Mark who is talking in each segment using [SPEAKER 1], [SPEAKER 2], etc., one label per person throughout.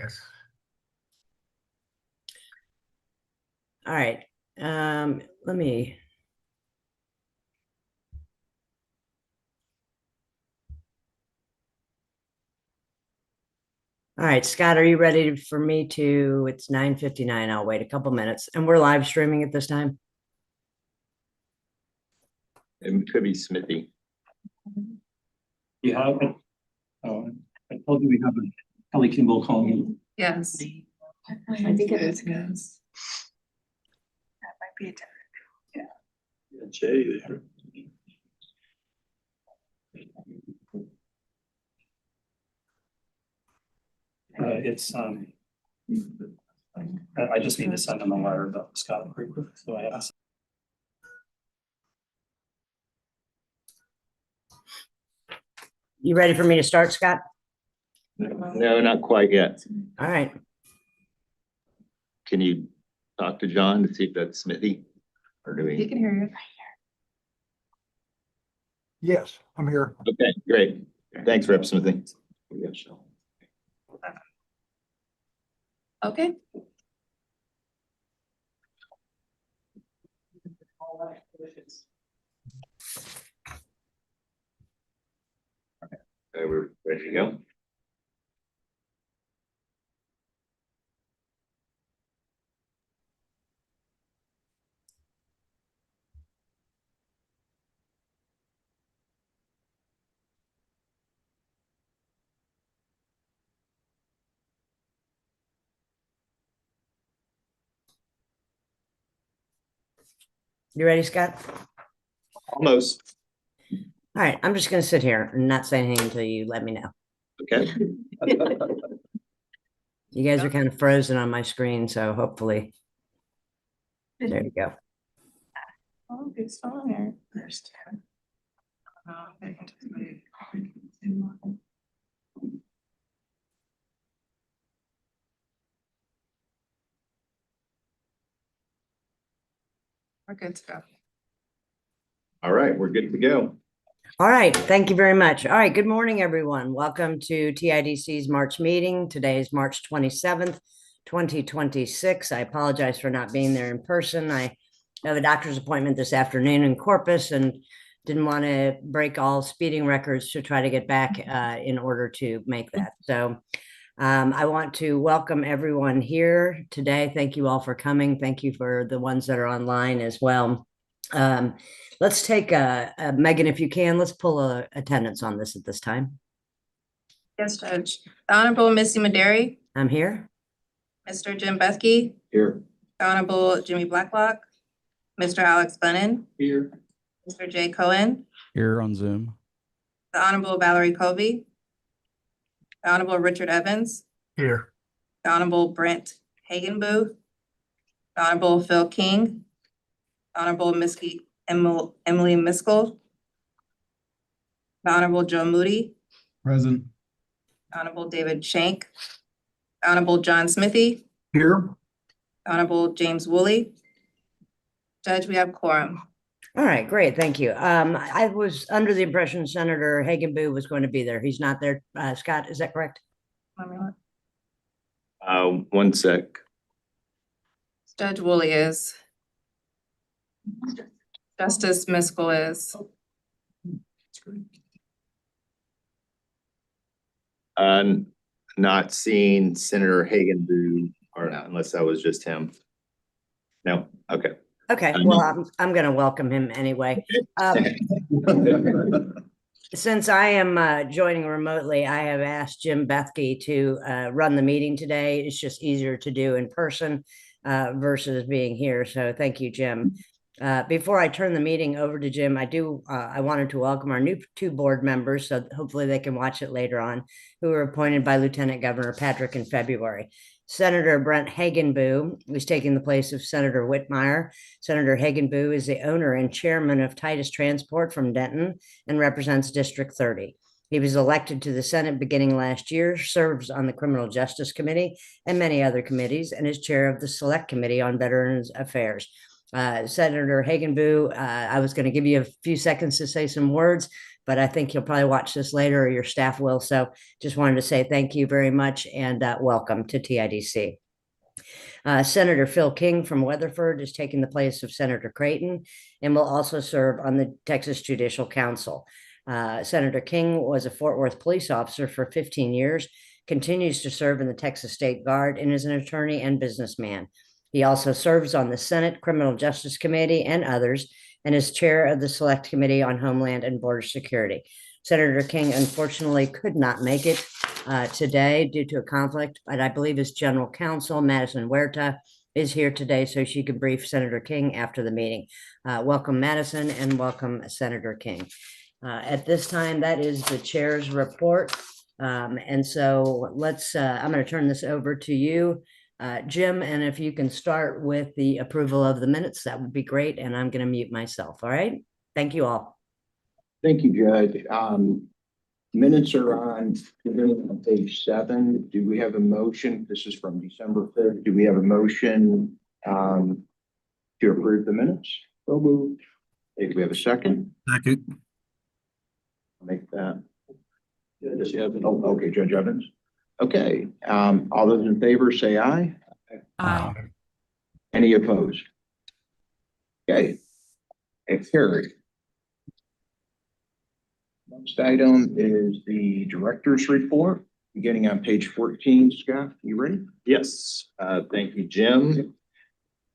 [SPEAKER 1] Yes.
[SPEAKER 2] All right. Let me. All right, Scott, are you ready for me to? It's 9:59. I'll wait a couple minutes, and we're live streaming at this time.
[SPEAKER 3] It could be Smithy.
[SPEAKER 4] You have it? Oh, I told you we have a Kelly Kimball call me.
[SPEAKER 5] Yes. I think it is, yes. That might be a different.
[SPEAKER 4] Yeah, Jay there. It's I just need to send them a letter about Scott Creek, so I asked.
[SPEAKER 2] You ready for me to start, Scott?
[SPEAKER 3] No, not quite yet.
[SPEAKER 2] All right.
[SPEAKER 3] Can you talk to John to see if that's Smithy? Or do
[SPEAKER 5] He
[SPEAKER 3] we?
[SPEAKER 5] can hear you.
[SPEAKER 1] Yes, I'm here.
[SPEAKER 3] Okay, great. Thanks, Rep Smithy.
[SPEAKER 5] Okay.
[SPEAKER 3] Okay, we're ready to go.
[SPEAKER 2] You ready, Scott?
[SPEAKER 3] Almost.
[SPEAKER 2] All right. I'm just going to sit here and not say anything until you let me know.
[SPEAKER 3] Okay.
[SPEAKER 2] You guys are kind of frozen on my screen, so hopefully. There you go.
[SPEAKER 5] Oh, it's still on there first. We're good to go.
[SPEAKER 3] All right, we're good to go.
[SPEAKER 2] All right. Thank you very much. All right. Good morning, everyone. Welcome to TIDC's March meeting. Today is March 27th, 2026. I apologize for not being there in person. I have a doctor's appointment this afternoon in Corpus and didn't want to break all speeding records to try to get back in order to make that. So I want to welcome everyone here today. Thank you all for coming. Thank you for the ones that are online as well. Let's take Megan, if you can, let's pull a attendance on this at this time.
[SPEAKER 5] Yes, Judge. The Honorable Missy Maderi,
[SPEAKER 2] I'm here.
[SPEAKER 5] Mr. Jim Bethke,
[SPEAKER 3] Here.
[SPEAKER 5] the Honorable Jimmy Blacklock, Mr. Alex Bunnan,
[SPEAKER 4] Here.
[SPEAKER 5] Mr. Jay Cohen,
[SPEAKER 6] Here on Zoom.
[SPEAKER 5] the Honorable Valerie Covey, the Honorable Richard Evans,
[SPEAKER 1] Here.
[SPEAKER 5] the Honorable Brent Hagenbooth, the Honorable Phil King, the Honorable Emily Miskell, the Honorable Joe Moody,
[SPEAKER 1] Present.
[SPEAKER 5] the Honorable David Shank, the Honorable John Smithy,
[SPEAKER 1] Here.
[SPEAKER 5] the Honorable James Woolley. Judge, we have quorum.
[SPEAKER 2] All right, great. Thank you. I was under the impression Senator Hagenboo was going to be there. He's not there. Scott, is that correct?
[SPEAKER 3] One sec.
[SPEAKER 5] Judge Woolley is. Justice Miskell is.
[SPEAKER 3] Not seeing Senator Hagenboo, or
[SPEAKER 5] No.
[SPEAKER 3] unless that was just him. No, okay.
[SPEAKER 2] Okay, well, I'm going to welcome him anyway. Since I am joining remotely, I have asked Jim Bethke to run the meeting today. It's just easier to do in person versus being here. So thank you, Jim. Before I turn the meeting over to Jim, I wanted to welcome our new two board members, so hopefully they can watch it later on, who were appointed by Lieutenant Governor Patrick in February. Senator Brent Hagenboo is taking the place of Senator Whitmire. Senator Hagenboo is the owner and chairman of Titus Transport from Denton and represents District 30. He was elected to the Senate beginning last year, serves on the Criminal Justice Committee and many other committees, and is chair of the Select Committee on Veterans Affairs. Senator Hagenboo, I was going to give you a few seconds to say some words, but I think you'll probably watch this later or your staff will. So just wanted to say thank you very much and welcome to TIDC. Senator Phil King from Weatherford is taking the place of Senator Creighton and will also serve on the Texas Judicial Council. Senator King was a Fort Worth police officer for 15 years, continues to serve in the Texas State Guard, and is an attorney and businessman. He also serves on the Senate Criminal Justice Committee and others, and is chair of the Select Committee on Homeland and Border Security. Senator King unfortunately could not make it today due to a conflict, but I believe his general counsel, Madison Huerta, is here today so she could brief Senator King after the meeting. Welcome, Madison, and welcome, Senator King. At this time, that is the chair's report. And so let's, I'm going to turn this over to you, Jim, and if you can start with the approval of the minutes, that would be great. And I'm going to mute myself. All right. Thank you all.
[SPEAKER 6] Thank you, Judge. Minutes are on page 7. Do we have a motion? This is from December 3rd. Do we have a motion to approve the minutes? So moved. Do we have a second?
[SPEAKER 1] Second.
[SPEAKER 6] I'll make that. Judge Evans. Oh, okay, Judge Evans. Okay. All those in favor say aye.
[SPEAKER 5] Aye.
[SPEAKER 6] Any opposed? Okay. It's carried. Next item is the director's report, beginning on page 14. Scott, you ready?
[SPEAKER 3] Yes, thank you, Jim.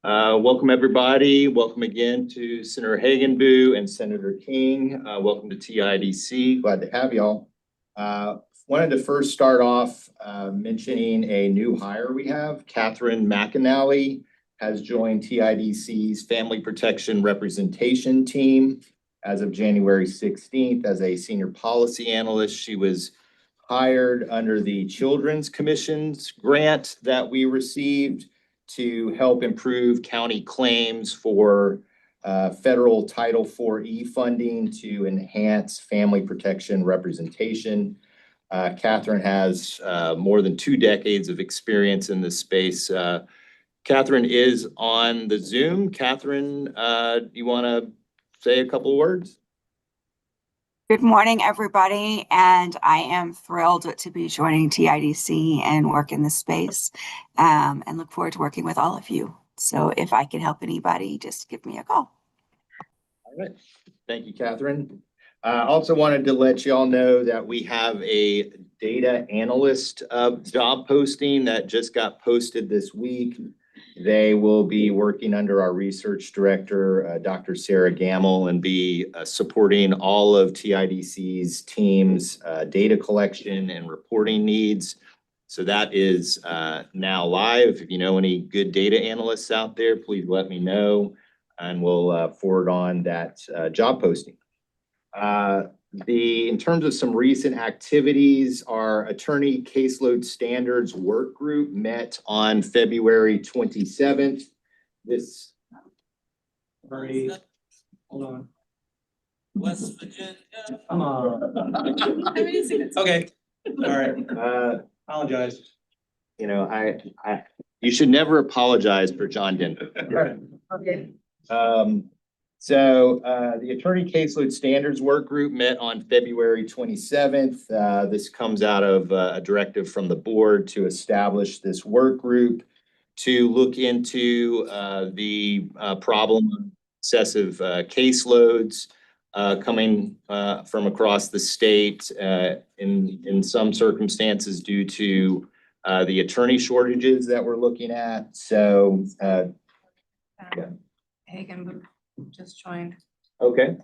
[SPEAKER 3] Welcome, everybody. Welcome again to Senator Hagenbu and Senator King. Welcome to TIDC. Glad to have y'all. Wanted to first start off mentioning a new hire we have. Catherine McAnally has joined TIDC's Family Protection Representation Team as of January 16th as a senior policy analyst. She was hired under the Children's Commission's grant that we received to help improve county claims for federal Title IV-E funding to enhance family protection representation. Catherine has more than 2 decades of experience in this space. Catherine is on the Zoom. Catherine, you want to say a couple words?
[SPEAKER 5] Good morning, everybody, and I am thrilled to be joining TIDC and work in this space, and look forward to working with all of you. So if I can help anybody, just give me a call.
[SPEAKER 3] All right. Thank you, Catherine. Also wanted to let you all know that we have a data analyst job posting that just got posted this week. They will be working under our research director, Dr. Sarah Gamble, and be supporting all of TIDC's team's data collection and reporting needs. So that is now live. If you know any good data analysts out there, please let me know, and we'll forward on that job posting. In terms of some recent activities, our attorney caseload standards work group met on February 27th. This.
[SPEAKER 4] Sorry, hold on.
[SPEAKER 7] West Virginia.
[SPEAKER 4] Come on. Okay, all right, apologize.
[SPEAKER 3] You know, you should never apologize for John Denver.
[SPEAKER 4] Okay.
[SPEAKER 3] So the attorney caseload standards work group met on February 27th. This comes out of a directive from the board to establish this work group to look into the problem of excessive caseloads coming from across the state in some circumstances due to the attorney shortages that we're looking at. So
[SPEAKER 8] Hagenbu just joined.
[SPEAKER 3] okay.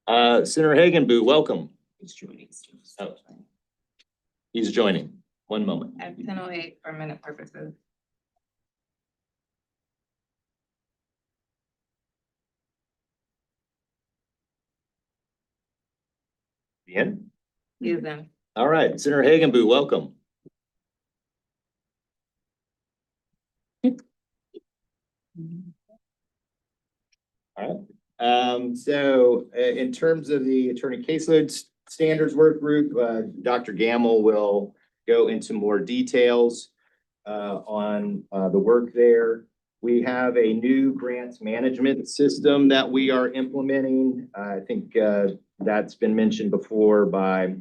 [SPEAKER 3] Senator Hagenbu, welcome.
[SPEAKER 8] He's joining.
[SPEAKER 3] Oh. He's joining. One moment.
[SPEAKER 8] At 10:08 for minute purposes.
[SPEAKER 3] In?
[SPEAKER 8] He's in.
[SPEAKER 3] All right, Senator Hagenbu, welcome. All right. So in terms of the attorney caseload standards work group, Dr. Gamble will go into more details on the work there. We have a new grants management system that we are implementing. I think That's been mentioned before by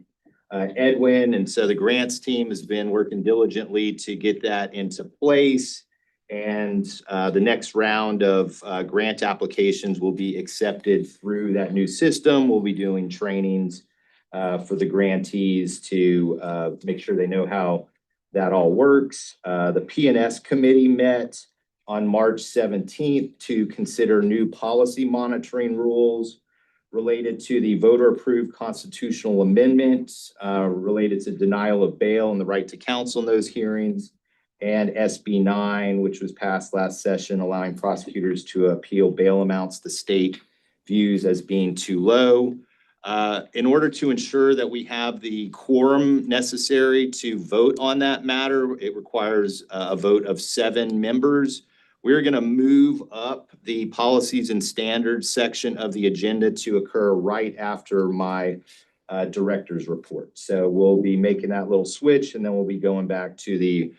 [SPEAKER 3] Edwin. And so the grants team has been working diligently to get that into place. And the next round of grant applications will be accepted through that new system. We'll be doing trainings for the grantees to make sure they know how that all works. The P&S committee met on March 17th to consider new policy monitoring rules related to the voter-approved constitutional amendments related to denial of bail and the right to counsel in those hearings, and SB 9, which was passed last session, allowing prosecutors to appeal bail amounts the state views as being too low. In order to ensure that we have the quorum necessary to vote on that matter, it requires a vote of 7 members. We're going to move up the policies and standards section of the agenda to occur right after my director's report. So we'll be making that little switch, and then we'll be going back to the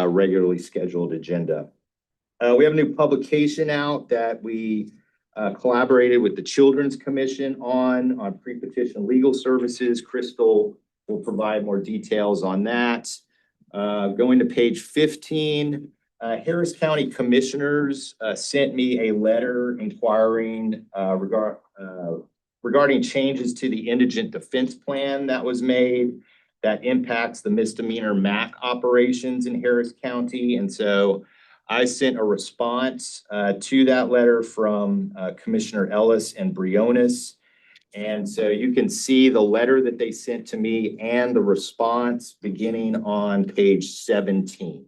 [SPEAKER 3] regularly scheduled agenda. We have a new publication out that we collaborated with the Children's Commission on pre-petition legal services. Crystal will provide more details on that. Going to page 15, Harris County Commissioners sent me a letter inquiring regarding changes to the indigent defense plan that was made that impacts the misdemeanor MAC operations in Harris County. And so I sent a response to that letter from Commissioner Ellis and Briones. And so you can see the letter that they sent to me and the response beginning on page 17.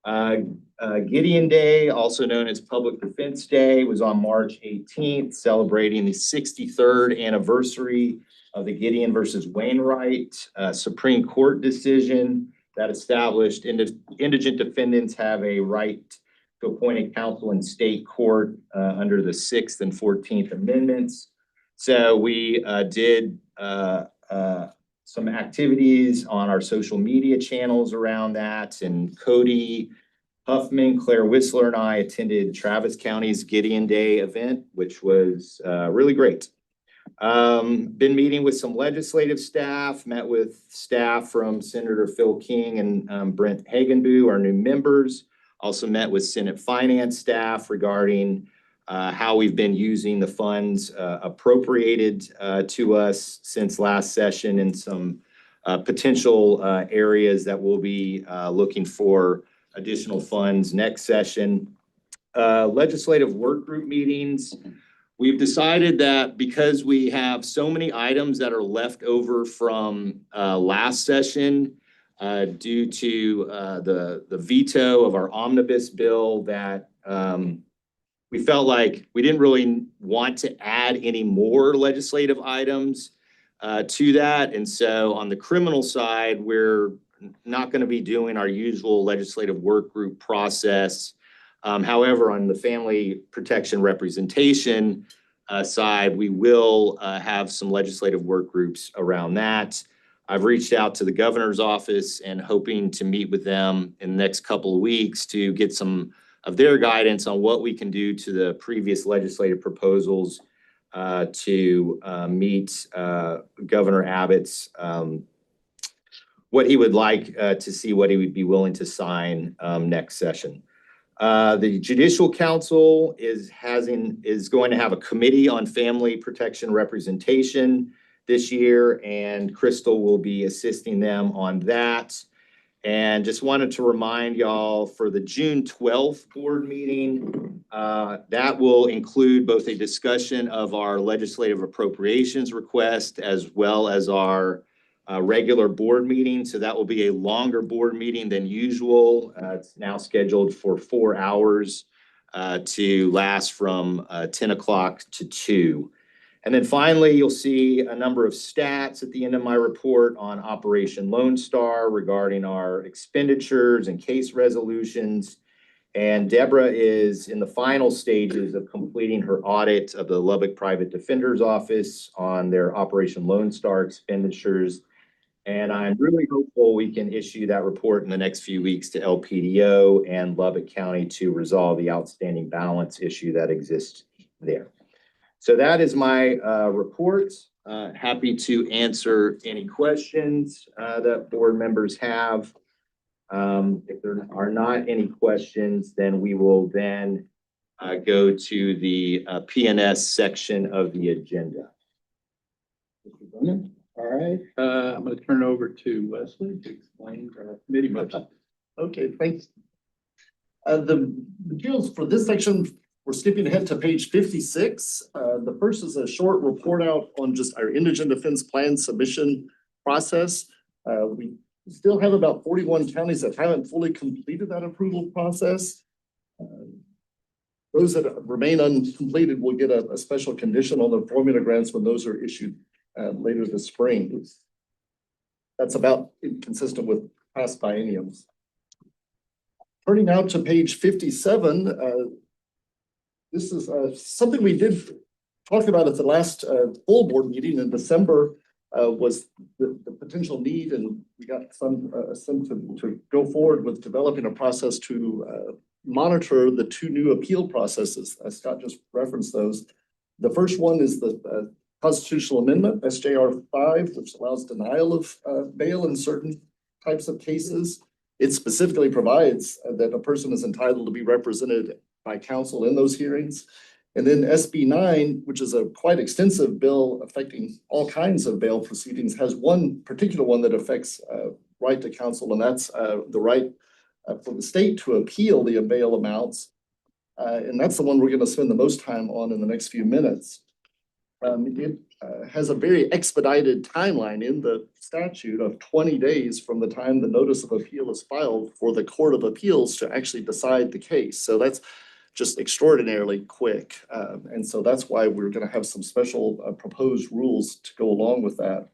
[SPEAKER 3] Gideon Day, also known as Public Defense Day, was on March 18th, celebrating the 63rd anniversary of the Gideon versus Wainwright Supreme Court decision that established indigent defendants have a right to appointed counsel in state court under the 6th and 14th Amendments. So we did some activities on our social media channels around that, and Cody Huffman, Claire Whistler, and I attended Travis County's Gideon Day event, which was really great. Been meeting with some legislative staff, met with staff from Senator Phil King and Brent Hagenbu, our new members. Also met with Senate Finance staff regarding how we've been using the funds appropriated to us since last session, and some potential areas that we'll be looking for additional funds next session. Legislative work group meetings. We've decided that because we have so many items that are left over from last session due to the veto of our omnibus bill, that we felt like we didn't really want to add any more legislative items to that. And so on the criminal side, we're not going to be doing our usual legislative work group process. However, on the family protection representation side, we will have some legislative work groups around that. I've reached out to the governor's office and hoping to meet with them in the next couple of weeks to get some of their guidance on what we can do to the previous legislative proposals to meet Governor Abbott's what he would like to see, what he would be willing to sign next session. The Judicial Council is going to have a committee on family protection representation this year, and Crystal will be assisting them on that. And just wanted to remind y'all, for the June 12th board meeting, that will include both a discussion of our legislative appropriations request as well as our regular board meeting. So that will be a longer board meeting than usual. It's now scheduled for 4 hours to last from 10 o'clock to 2. And then finally, you'll see a number of stats at the end of my report on Operation Lone Star regarding our expenditures and case resolutions. And Deborah is in the final stages of completing her audit of the Lubbock Private Defender's Office on their Operation Lone Star expenditures. And I'm really hopeful we can issue that report in the next few weeks to LPDO and Lubbock County to resolve the outstanding balance issue that exists there. So that is my report. Happy to answer any questions that board members have. If there are not any questions, then we will then go to the PNS section of the agenda. Mr. Brennan?
[SPEAKER 1] All right, I'm gonna turn it over to Wesley to explain our committee motion.
[SPEAKER 9] Okay, thanks. The materials for this section, we're skipping ahead to page 56. The first is a short report out on just our indigent defense plan submission process. We still have about 41 counties that haven't fully completed that approval process. Those that remain uncompleted will get a special condition on the formula grants when those are issued later this spring. That's about consistent with past bienniums. Turning now to page 57, this is something we did talk about at the last full board meeting in December, was the potential need, and we got some to go forward with developing a process to monitor the two new appeal processes. Scott just referenced those. The first one is the constitutional amendment, SJR 5, which allows denial of bail in certain types of cases. It specifically provides that a person is entitled to be represented by counsel in those hearings. And then SB 9, which is a quite extensive bill affecting all kinds of bail proceedings, has one particular one that affects right to counsel, and that's the right for the state to appeal the bail amounts. And that's the one we're going to spend the most time on in the next few minutes. It has a very expedited timeline in the statute of 20 days from the time the notice of appeal is filed for the Court of Appeals to actually decide the case. So that's just extraordinarily quick. And so that's why we're going to have some special proposed rules to go along with that.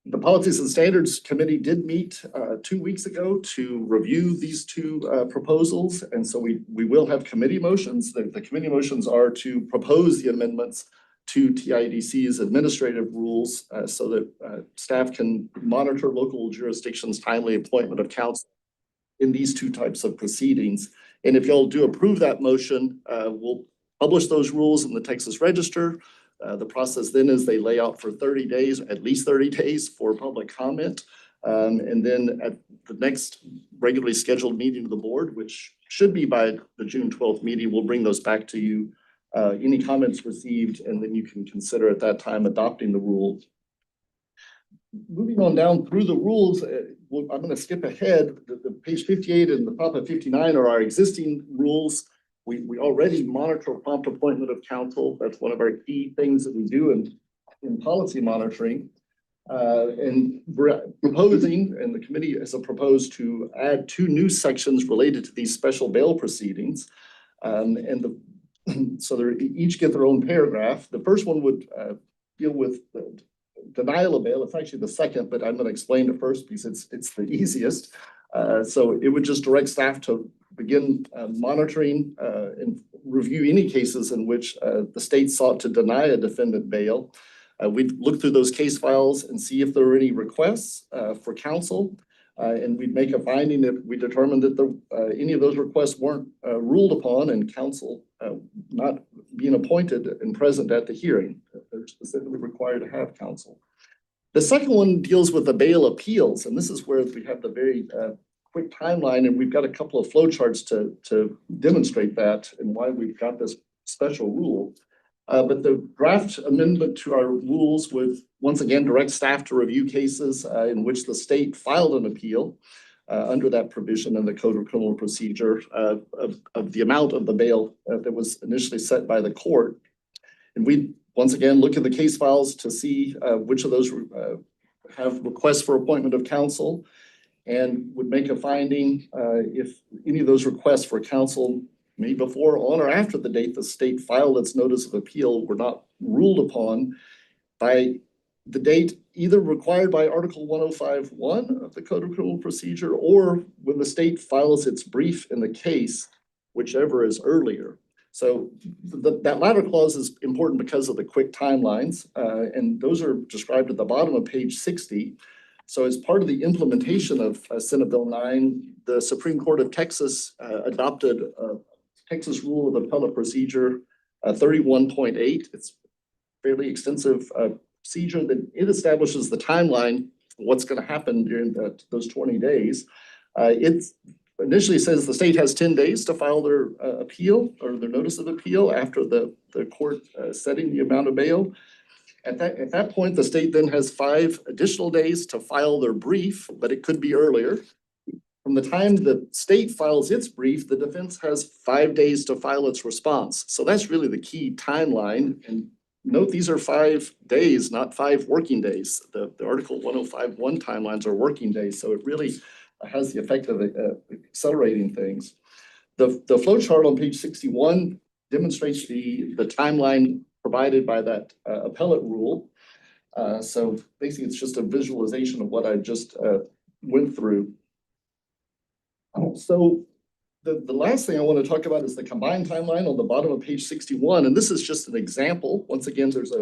[SPEAKER 9] The Policies and Standards Committee did meet 2 weeks ago to review these two proposals. And so we will have committee motions. The committee motions are to propose the amendments to TIDC's administrative rules so that staff can monitor local jurisdictions' timely appointment of counsel in these two types of proceedings. And if y'all do approve that motion, we'll publish those rules in the Texas Register. The process then is they lay out for 30 days, at least 30 days for public comment. And then at the next regularly scheduled meeting of the board, which should be by the June 12th meeting, we'll bring those back to you. Any comments received, and then you can consider at that time adopting the rules. Moving on down through the rules, I'm going to skip ahead. The page 58 and the top of 59 are our existing rules. We already monitor prompt appointment of counsel. That's one of our key things that we do in policy monitoring. And we're proposing, and the committee has proposed to add 2 new sections related to these special bail proceedings. So they each get their own paragraph. The first one would deal with the denial of bail. It's actually the second, but I'm going to explain it first because it's the easiest. So it would just direct staff to begin monitoring and review any cases in which the state sought to deny a defendant bail. We'd look through those case files and see if there were any requests for counsel. And we'd make a finding if we determined that any of those requests weren't ruled upon and counsel not being appointed and present at the hearing. They're specifically required to have counsel. The second one deals with the bail appeals, and this is where we have the very quick timeline, and we've got a couple of flow charts to demonstrate that and why we've got this special rule. But the draft amendment to our rules would once again direct staff to review cases in which the state filed an appeal under that provision in the Code of Criminal Procedure of the amount of the bail that was initially set by the court. And we once again look at the case files to see which of those have requests for appointment of counsel, and would make a finding if any of those requests for counsel made before, on, or after the date the state filed its notice of appeal were not ruled upon by the date either required by Article 105.1 of the Code of Criminal Procedure, or when the state files its brief in the case, whichever is earlier. So that latter clause is important because of the quick timelines, and those are described at the bottom of page 60. So as part of the implementation of Senate Bill 9, the Supreme Court of Texas adopted Texas Rule of Appellate Procedure 31.8. It's fairly extensive procedure that it establishes the timeline for what's going to happen during those 20 days. It initially says the state has 10 days to file their appeal or their notice of appeal after the court setting the amount of bail. At that point, the state then has 5 additional days to file their brief, but it could be earlier. From the time the state files its brief, the defense has 5 days to file its response. So that's really the key timeline. And note, these are 5 days, not 5 working days. The Article 105.1 timelines are working days, so it really has the effect of accelerating things. The flow chart on page 61 demonstrates the timeline provided by that appellate rule. So basically, it's just a visualization of what I just went through. So the last thing I want to talk about is the combined timeline on the bottom of page 61. And this is just an example. Once again, there's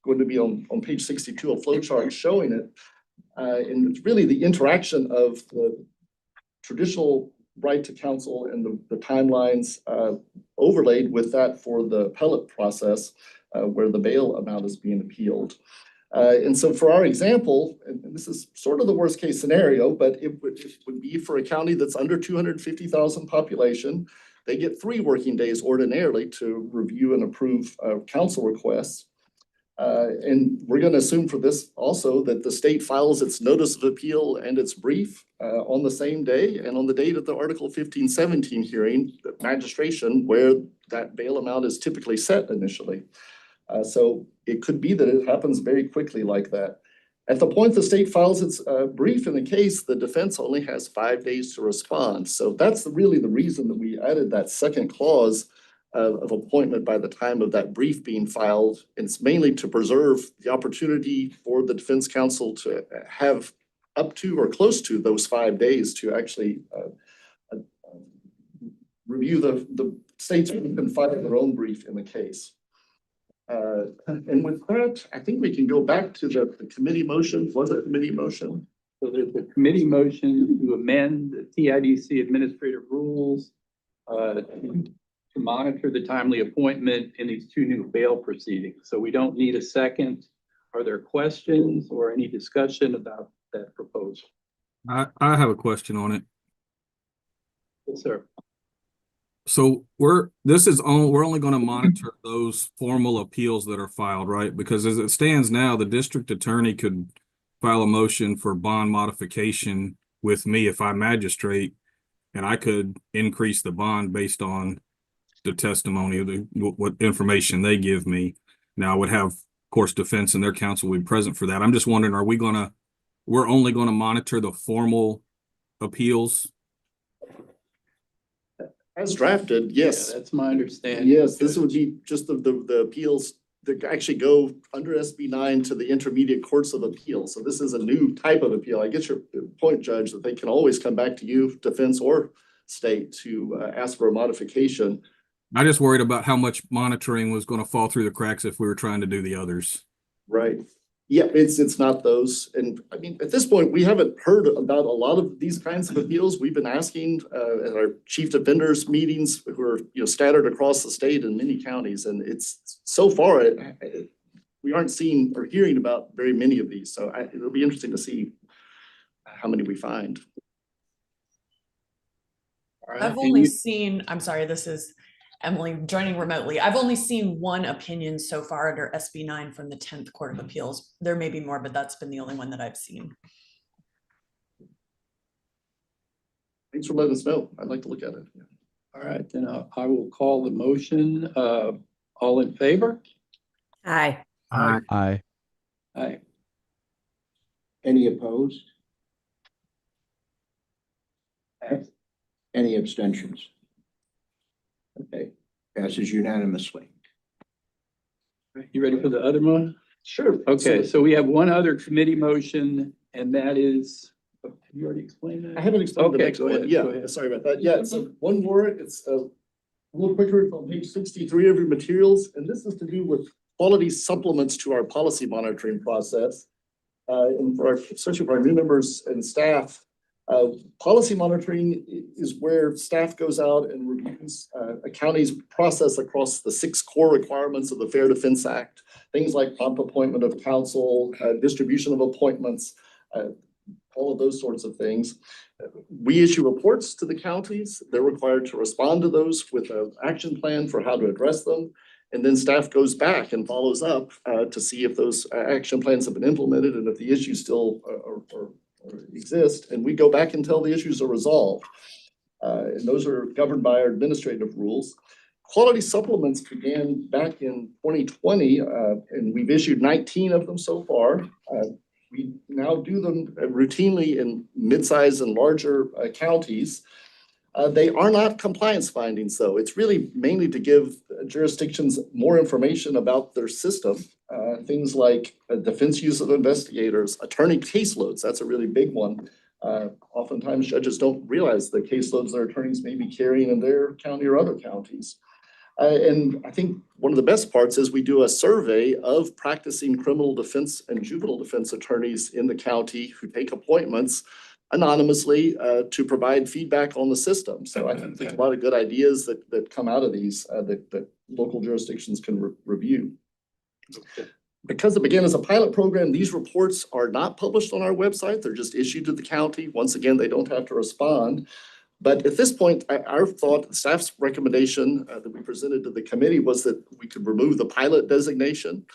[SPEAKER 9] going to be on page 62 a flow chart showing it. And it's really the interaction of the traditional right to counsel and the timelines overlaid with that for the appellate process where the bail amount is being appealed. And so for our example, and this is sort of the worst case scenario, but it would be for a county that's under 250,000 population. They get 3 working days ordinarily to review and approve counsel requests. And we're going to assume for this also that the state files its notice of appeal and its brief on the same day and on the date of the Article 1517 hearing, the magistration, where that bail amount is typically set initially. So it could be that it happens very quickly like that. At the point the state files its brief in the case, the defense only has 5 days to respond. So that's really the reason that we added that second clause of appointment by the time of that brief being filed. And it's mainly to preserve the opportunity for the defense counsel to have up to or close to those 5 days to actually review the states who can file their own brief in the case. And with that, I think we can go back to the committee motion. Was it a committee motion?
[SPEAKER 1] So there's a committee motion to amend the TIDC administrative rules to monitor the timely appointment in these 2 new bail proceedings. So we don't need a second. Are there questions or any discussion about that proposal?
[SPEAKER 10] I have a question on it.
[SPEAKER 1] Yes, sir.
[SPEAKER 10] So we're only going to monitor those formal appeals that are filed, right? Because as it stands now, the district attorney could file a motion for bond modification with me if I magistrate, and I could increase the bond based on the testimony of what information they give me. Now I would have, of course, defense and their counsel will be present for that. I'm just wondering, we're only going to monitor the formal appeals?
[SPEAKER 9] As drafted, yes.
[SPEAKER 1] Yeah, that's my understanding.
[SPEAKER 9] Yes, this would be just the appeals that actually go under SB 9 to the intermediate courts of appeal. So this is a new type of appeal. I get your point, Judge, that they can always come back to you, defense or state, to ask for a modification.
[SPEAKER 10] I just worried about how much monitoring was going to fall through the cracks if we were trying to do the others.
[SPEAKER 9] Right. Yeah, it's not those. And I mean, at this point, we haven't heard about a lot of these kinds of appeals. We've been asking at our chief defenders meetings who are scattered across the state in many counties. And it's so far, we aren't seeing or hearing about very many of these. So it'll be interesting to see how many we find.
[SPEAKER 1] All right.
[SPEAKER 11] I've only seen, I'm sorry, this is Emily joining remotely. I've only seen one opinion so far under SB 9 from the 10th Court of Appeals. There may be more, but that's been the only one that I've seen.
[SPEAKER 9] Thanks for letting us know. I'd like to look at it. Yeah.
[SPEAKER 1] All right, then I will call the motion. All in favor?
[SPEAKER 2] Aye.
[SPEAKER 12] Aye.
[SPEAKER 1] Aye.
[SPEAKER 6] Any opposed? Any abstentions? Okay, passes unanimously.
[SPEAKER 1] You ready for the other one?
[SPEAKER 9] Sure.
[SPEAKER 1] Okay, so we have one other committee motion, and that is, have you already explained that?
[SPEAKER 9] I haven't explained the
[SPEAKER 1] Okay,
[SPEAKER 9] next
[SPEAKER 1] go
[SPEAKER 9] one.
[SPEAKER 1] ahead,
[SPEAKER 9] Yeah,
[SPEAKER 1] go ahead.
[SPEAKER 9] sorry about that. Yeah, so one more, it's a little quicker on page 63 of your materials. And this is to do with quality supplements to our policy monitoring process. And for especially for our new members and staff, policy monitoring is where staff goes out and reviews a county's process across the 6 core requirements of the Fair Defense Act. things like prompt appointment of counsel, distribution of appointments, all of those sorts of things. We issue reports to the counties. They're required to respond to those with an action plan for how to address them. And then staff goes back and follows up to see if those action plans have been implemented and if the issues still exist. And we go back until the issues are resolved. And those are governed by our administrative rules. Quality supplements began back in 2020, and we've issued 19 of them so far. We now do them routinely in mid-size and larger counties. They are not compliance findings, though. It's really mainly to give jurisdictions more information about their system. Things like defense use of investigators, attorney caseloads, that's a really big one. Oftentimes judges don't realize the caseloads their attorneys may be carrying in their county or other counties. And I think one of the best parts is we do a survey of practicing criminal defense and juvenile defense attorneys in the county who take appointments anonymously to provide feedback on the system. So I think there's a lot of good ideas that come out of these that local jurisdictions can review. Because it began as a pilot program, these reports are not published on our website. They're just issued to the county. Once again, they don't have to respond. But at this point, our thought, the staff's recommendation that we presented to the committee was that we could remove the pilot designation.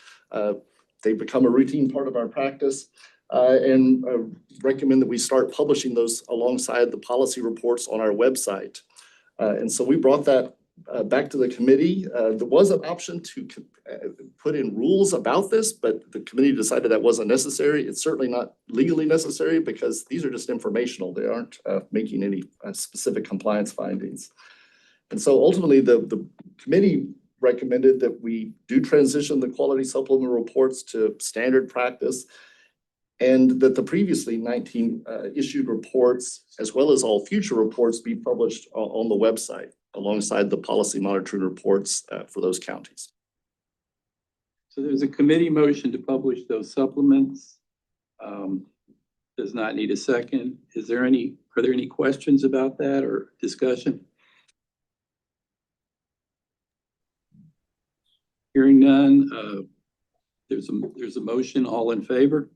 [SPEAKER 9] They become a routine part of our practice. And recommend that we start publishing those alongside the policy reports on our website. And so we brought that back to the committee. There was an option to put in rules about this, but the committee decided that wasn't necessary. It's certainly not legally necessary because these are just informational. They aren't making any specific compliance findings. And so ultimately the committee recommended that we do transition the quality supplement reports to standard practice, and that the previously 19 issued reports, as well as all future reports, be published on the website alongside the policy monitoring reports for those counties.
[SPEAKER 1] So there's a committee motion to publish those supplements. Does not need a second. Are there any questions about that or discussion? Hearing none, there's a motion. All in favor?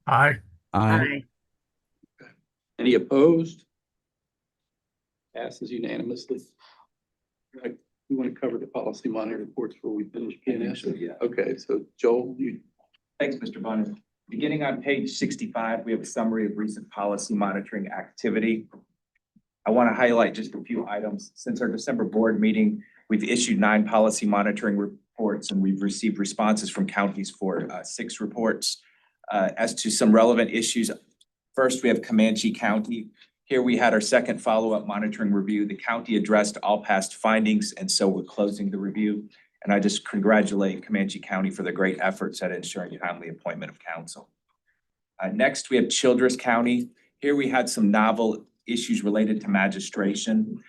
[SPEAKER 10] Aye.
[SPEAKER 2] Aye.
[SPEAKER 1] Any opposed? Passes unanimously. Right, we want to cover the policy monitor reports before we finish P&S?
[SPEAKER 12] Yeah.
[SPEAKER 1] Okay, so Joel, you.
[SPEAKER 12] Thanks, Mr. Bonner. Beginning on page 65, we have a summary of recent policy monitoring activity. I want to highlight just a few items. Since our December board meeting, we've issued 9 policy monitoring reports and we've received responses from counties for 6 reports. As to some relevant issues, first we have Comanche County. Here we had our second follow-up monitoring review. The county addressed all past findings, and so we're closing the review. And I just congratulate Comanche County for the great efforts at ensuring timely appointment of counsel. Next, we have Childress County. Here we had some novel issues related to magistration,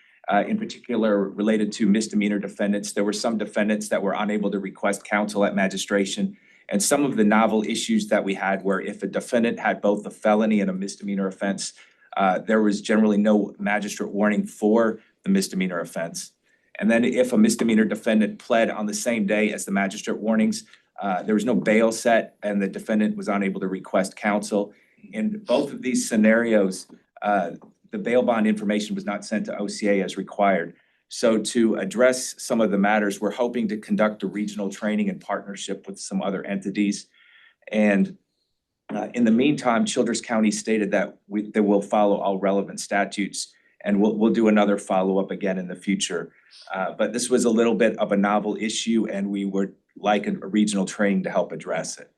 [SPEAKER 12] in particular related to misdemeanor defendants. There were some defendants that were unable to request counsel at magistration. And some of the novel issues that we had were if a defendant had both a felony and a misdemeanor offense, there was generally no magistrate warning for the misdemeanor offense. And then if a misdemeanor defendant pled on the same day as the magistrate warnings, there was no bail set and the defendant was unable to request counsel. In both of these scenarios, the bail bond information was not sent to OCA as required. So to address some of the matters, we're hoping to conduct a regional training in partnership with some other entities. And in the meantime, Childress County stated that they will follow all relevant statutes, and we'll do another follow-up again in the future. But this was a little bit of a novel issue, and we would like a regional training to help address it.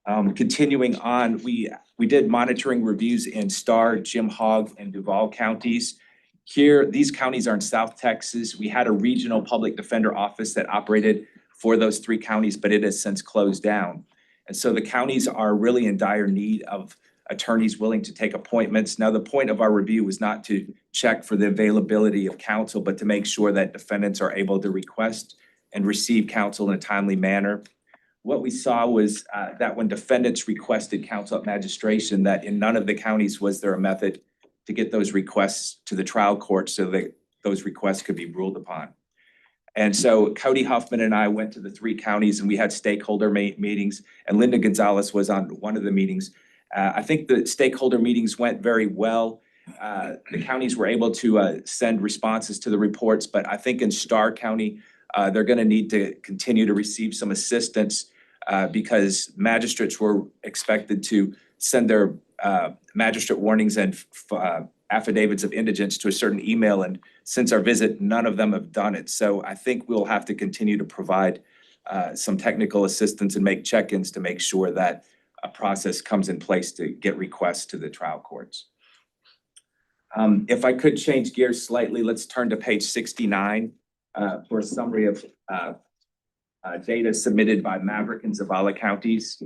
[SPEAKER 12] Continuing on, we did monitoring reviews in Starr, Jim Hogg, and Duval counties. Here, these counties are in South Texas. We had a regional public defender office that operated for those 3 counties, but it has since closed down. And so the counties are really in dire need of attorneys willing to take appointments. Now, the point of our review was not to check for the availability of counsel, but to make sure that defendants are able to request and receive counsel in a timely manner. What we saw was that when defendants requested counsel at magistration, that in none of the counties was there a method to get those requests to the trial court so that those requests could be ruled upon. And so Cody Huffman and I went to the 3 counties and we had stakeholder meetings, and Linda Gonzalez was on one of the meetings. I think the stakeholder meetings went very well. The counties were able to send responses to the reports, but I think in Starr County, they're gonna need to continue to receive some assistance because magistrates were expected to send their magistrate warnings and affidavits of indigence to a certain email, and since our visit, none of them have done it. So I think we'll have to continue to provide some technical assistance and make check-ins to make sure that a process comes in place to get requests to the trial courts. If I could change gears slightly, let's turn to page 69 for a summary of data submitted by Maverick and Zavala counties.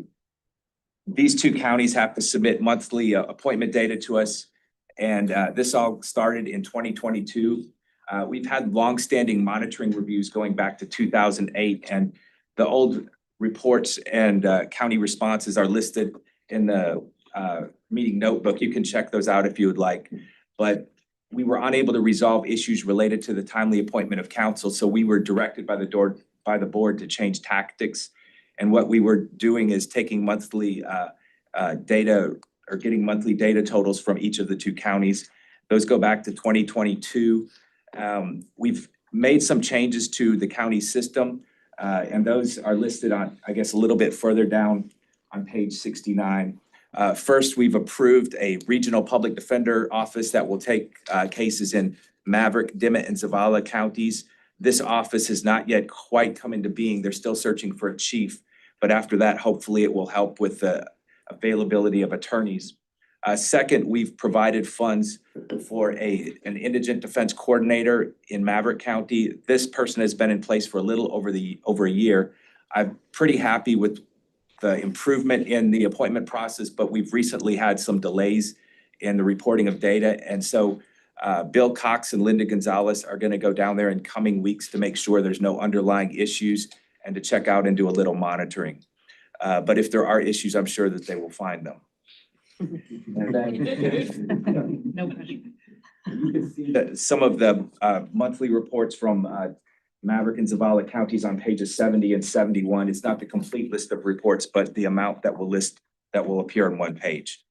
[SPEAKER 12] These 2 counties have to submit monthly appointment data to us, and this all started in 2022. We've had longstanding monitoring reviews going back to 2008, and the old reports and county responses are listed in the meeting notebook. You can check those out if you would like. But we were unable to resolve issues related to the timely appointment of counsel, so we were directed by the board to change tactics. And what we were doing is taking monthly data or getting monthly data totals from each of the 2 counties. Those go back to 2022. We've made some changes to the county system, and those are listed on, I guess, a little bit further down on page 69. First, we've approved a regional public defender office that will take cases in Maverick, Dimmitt, and Zavala counties. This office has not yet quite come into being. They're still searching for a chief, but after that, hopefully it will help with the availability of attorneys. Second, we've provided funds for an indigent defense coordinator in Maverick County. This person has been in place for a little over a year. I'm pretty happy with the improvement in the appointment process, but we've recently had some delays in the reporting of data. And so Bill Cox and Linda Gonzalez are gonna go down there in coming weeks to make sure there's no underlying issues and to check out and do a little monitoring. But if there are issues, I'm sure that they will find them. And then
[SPEAKER 8] No question.
[SPEAKER 12] you can see that some of the monthly reports from Maverick and Zavala counties on pages 70 and 71. It's not the complete list of reports, but the amount that will appear on one page.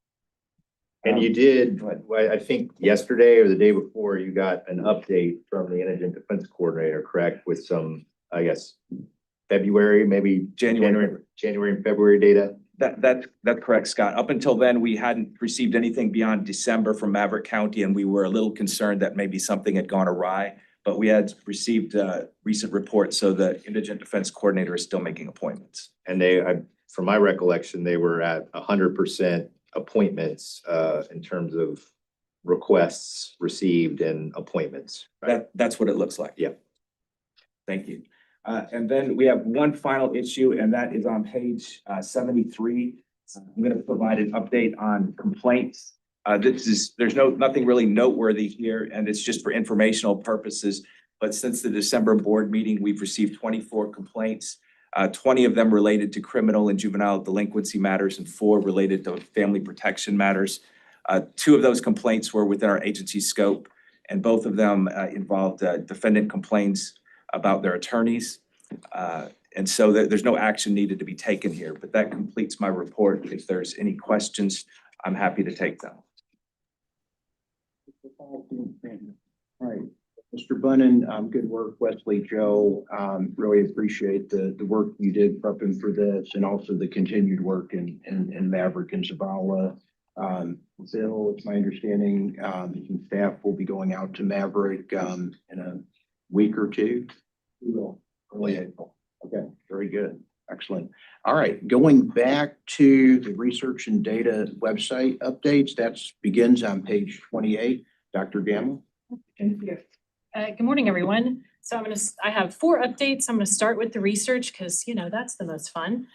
[SPEAKER 3] And you did, I think yesterday or the day before, you got an update from the indigent defense coordinator, correct? With some, I guess, February, maybe January and February data?
[SPEAKER 12] That's correct, Scott. Up until then, we hadn't received anything beyond December from Maverick County, and we were a little concerned that maybe something had gone awry. But we had received recent reports, so the indigent defense coordinator is still making appointments.
[SPEAKER 3] And from my recollection, they were at 100% appointments in terms of requests received and appointments. Right?
[SPEAKER 12] That's what it looks like.
[SPEAKER 3] Yeah.
[SPEAKER 12] Thank you. And then we have one final issue, and that is on page 73. I'm going to provide an update on complaints. There's nothing really noteworthy here, and it's just for informational purposes. But since the December board meeting, we've received 24 complaints. 20 of them related to criminal and juvenile delinquency matters, and 4 related to family protection matters. 2 of those complaints were within our agency scope, and both of them involved defendant complaints about their attorneys. And so there's no action needed to be taken here, but that completes my report. If there's any questions, I'm happy to take them.
[SPEAKER 6] All right, Mr. Bunnan, good work, Wesley, Joe. Really appreciate the work you did prepping for this, and also the continued work in Maverick and Zavala. Bill, it's my understanding, some staff will be going out to Maverick in a week or 2. We will, early April. Okay, very good. Excellent. All right, going back to the research and data website updates, that begins on page 28. Dr. Gamble.
[SPEAKER 13] Good morning, everyone. So I have 4 updates. I'm gonna start with the research because, that's the most fun.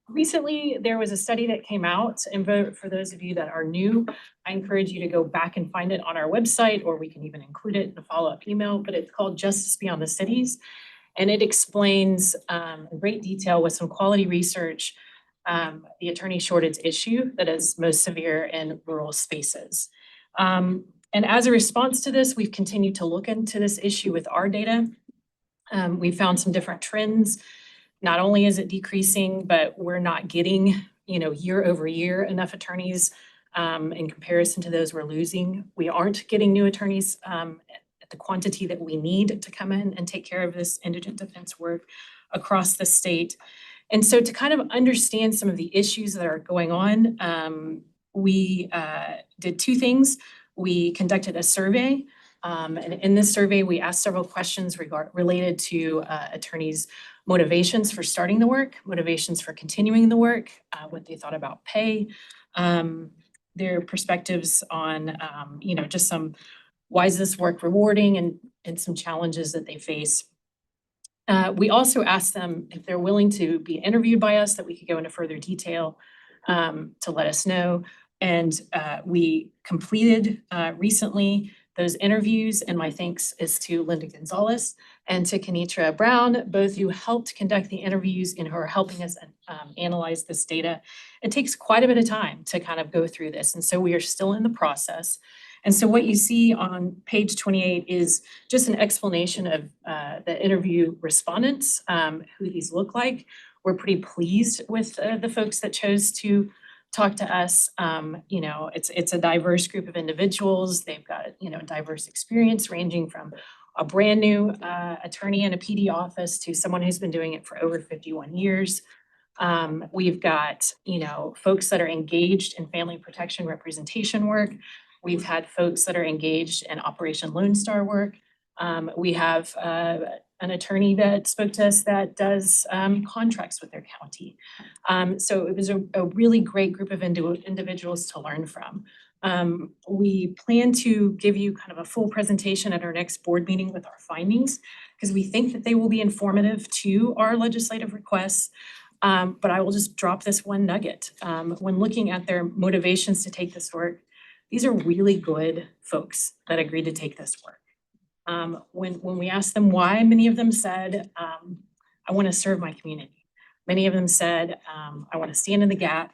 [SPEAKER 13] Recently there was a study that came out, and for those of you that are new, I encourage you to go back and find it on our website, or we can even include it in a follow-up email, but it's called Justice Beyond the Cities. And it explains in great detail with some quality research the attorney shortage issue that is most severe in rural spaces. And as a response to this, we've continued to look into this issue with our data. We found some different trends. Not only is it decreasing, but we're not getting, year over year enough attorneys in comparison to those we're losing. We aren't getting new attorneys at the quantity that we need to come in and take care of this indigent defense work across the state. And so to kind of understand some of the issues that are going on, we did two things. We conducted a survey, and in this survey, we asked several questions related to attorneys' motivations for starting the work, motivations for continuing the work, what they thought about pay, their perspectives on, just some, why is this work rewarding, and some challenges that they face. We also asked them if they're willing to be interviewed by us, that we could go into further detail to let us know. And we completed recently those interviews, and my thanks is to Linda Gonzalez and to Kenitra Brown, both who helped conduct the interviews and who are helping us analyze this data. It takes quite a bit of time to kind of go through this, and so we are still in the process. And so what you see on page 28 is just an explanation of the interview respondents, who these look like. We're pretty pleased with the folks that chose to talk to us. It's a diverse group of individuals. They've got, diverse experience ranging from a brand new attorney in a PD office to someone who's been doing it for over 51 years. We've got, folks that are engaged in family protection representation work. We've had folks that are engaged in Operation Lone Star work. We have an attorney that spoke to us that does contracts with their county. So it was a really great group of individuals to learn from. We plan to give you kind of a full presentation at our next board meeting with our findings, because we think that they will be informative to our legislative requests. But I will just drop this one nugget. When looking at their motivations to take this work, these are really good folks that agreed to take this work. When we asked them why, many of them said, I want to serve my community. Many of them said, I want to stand in the gap.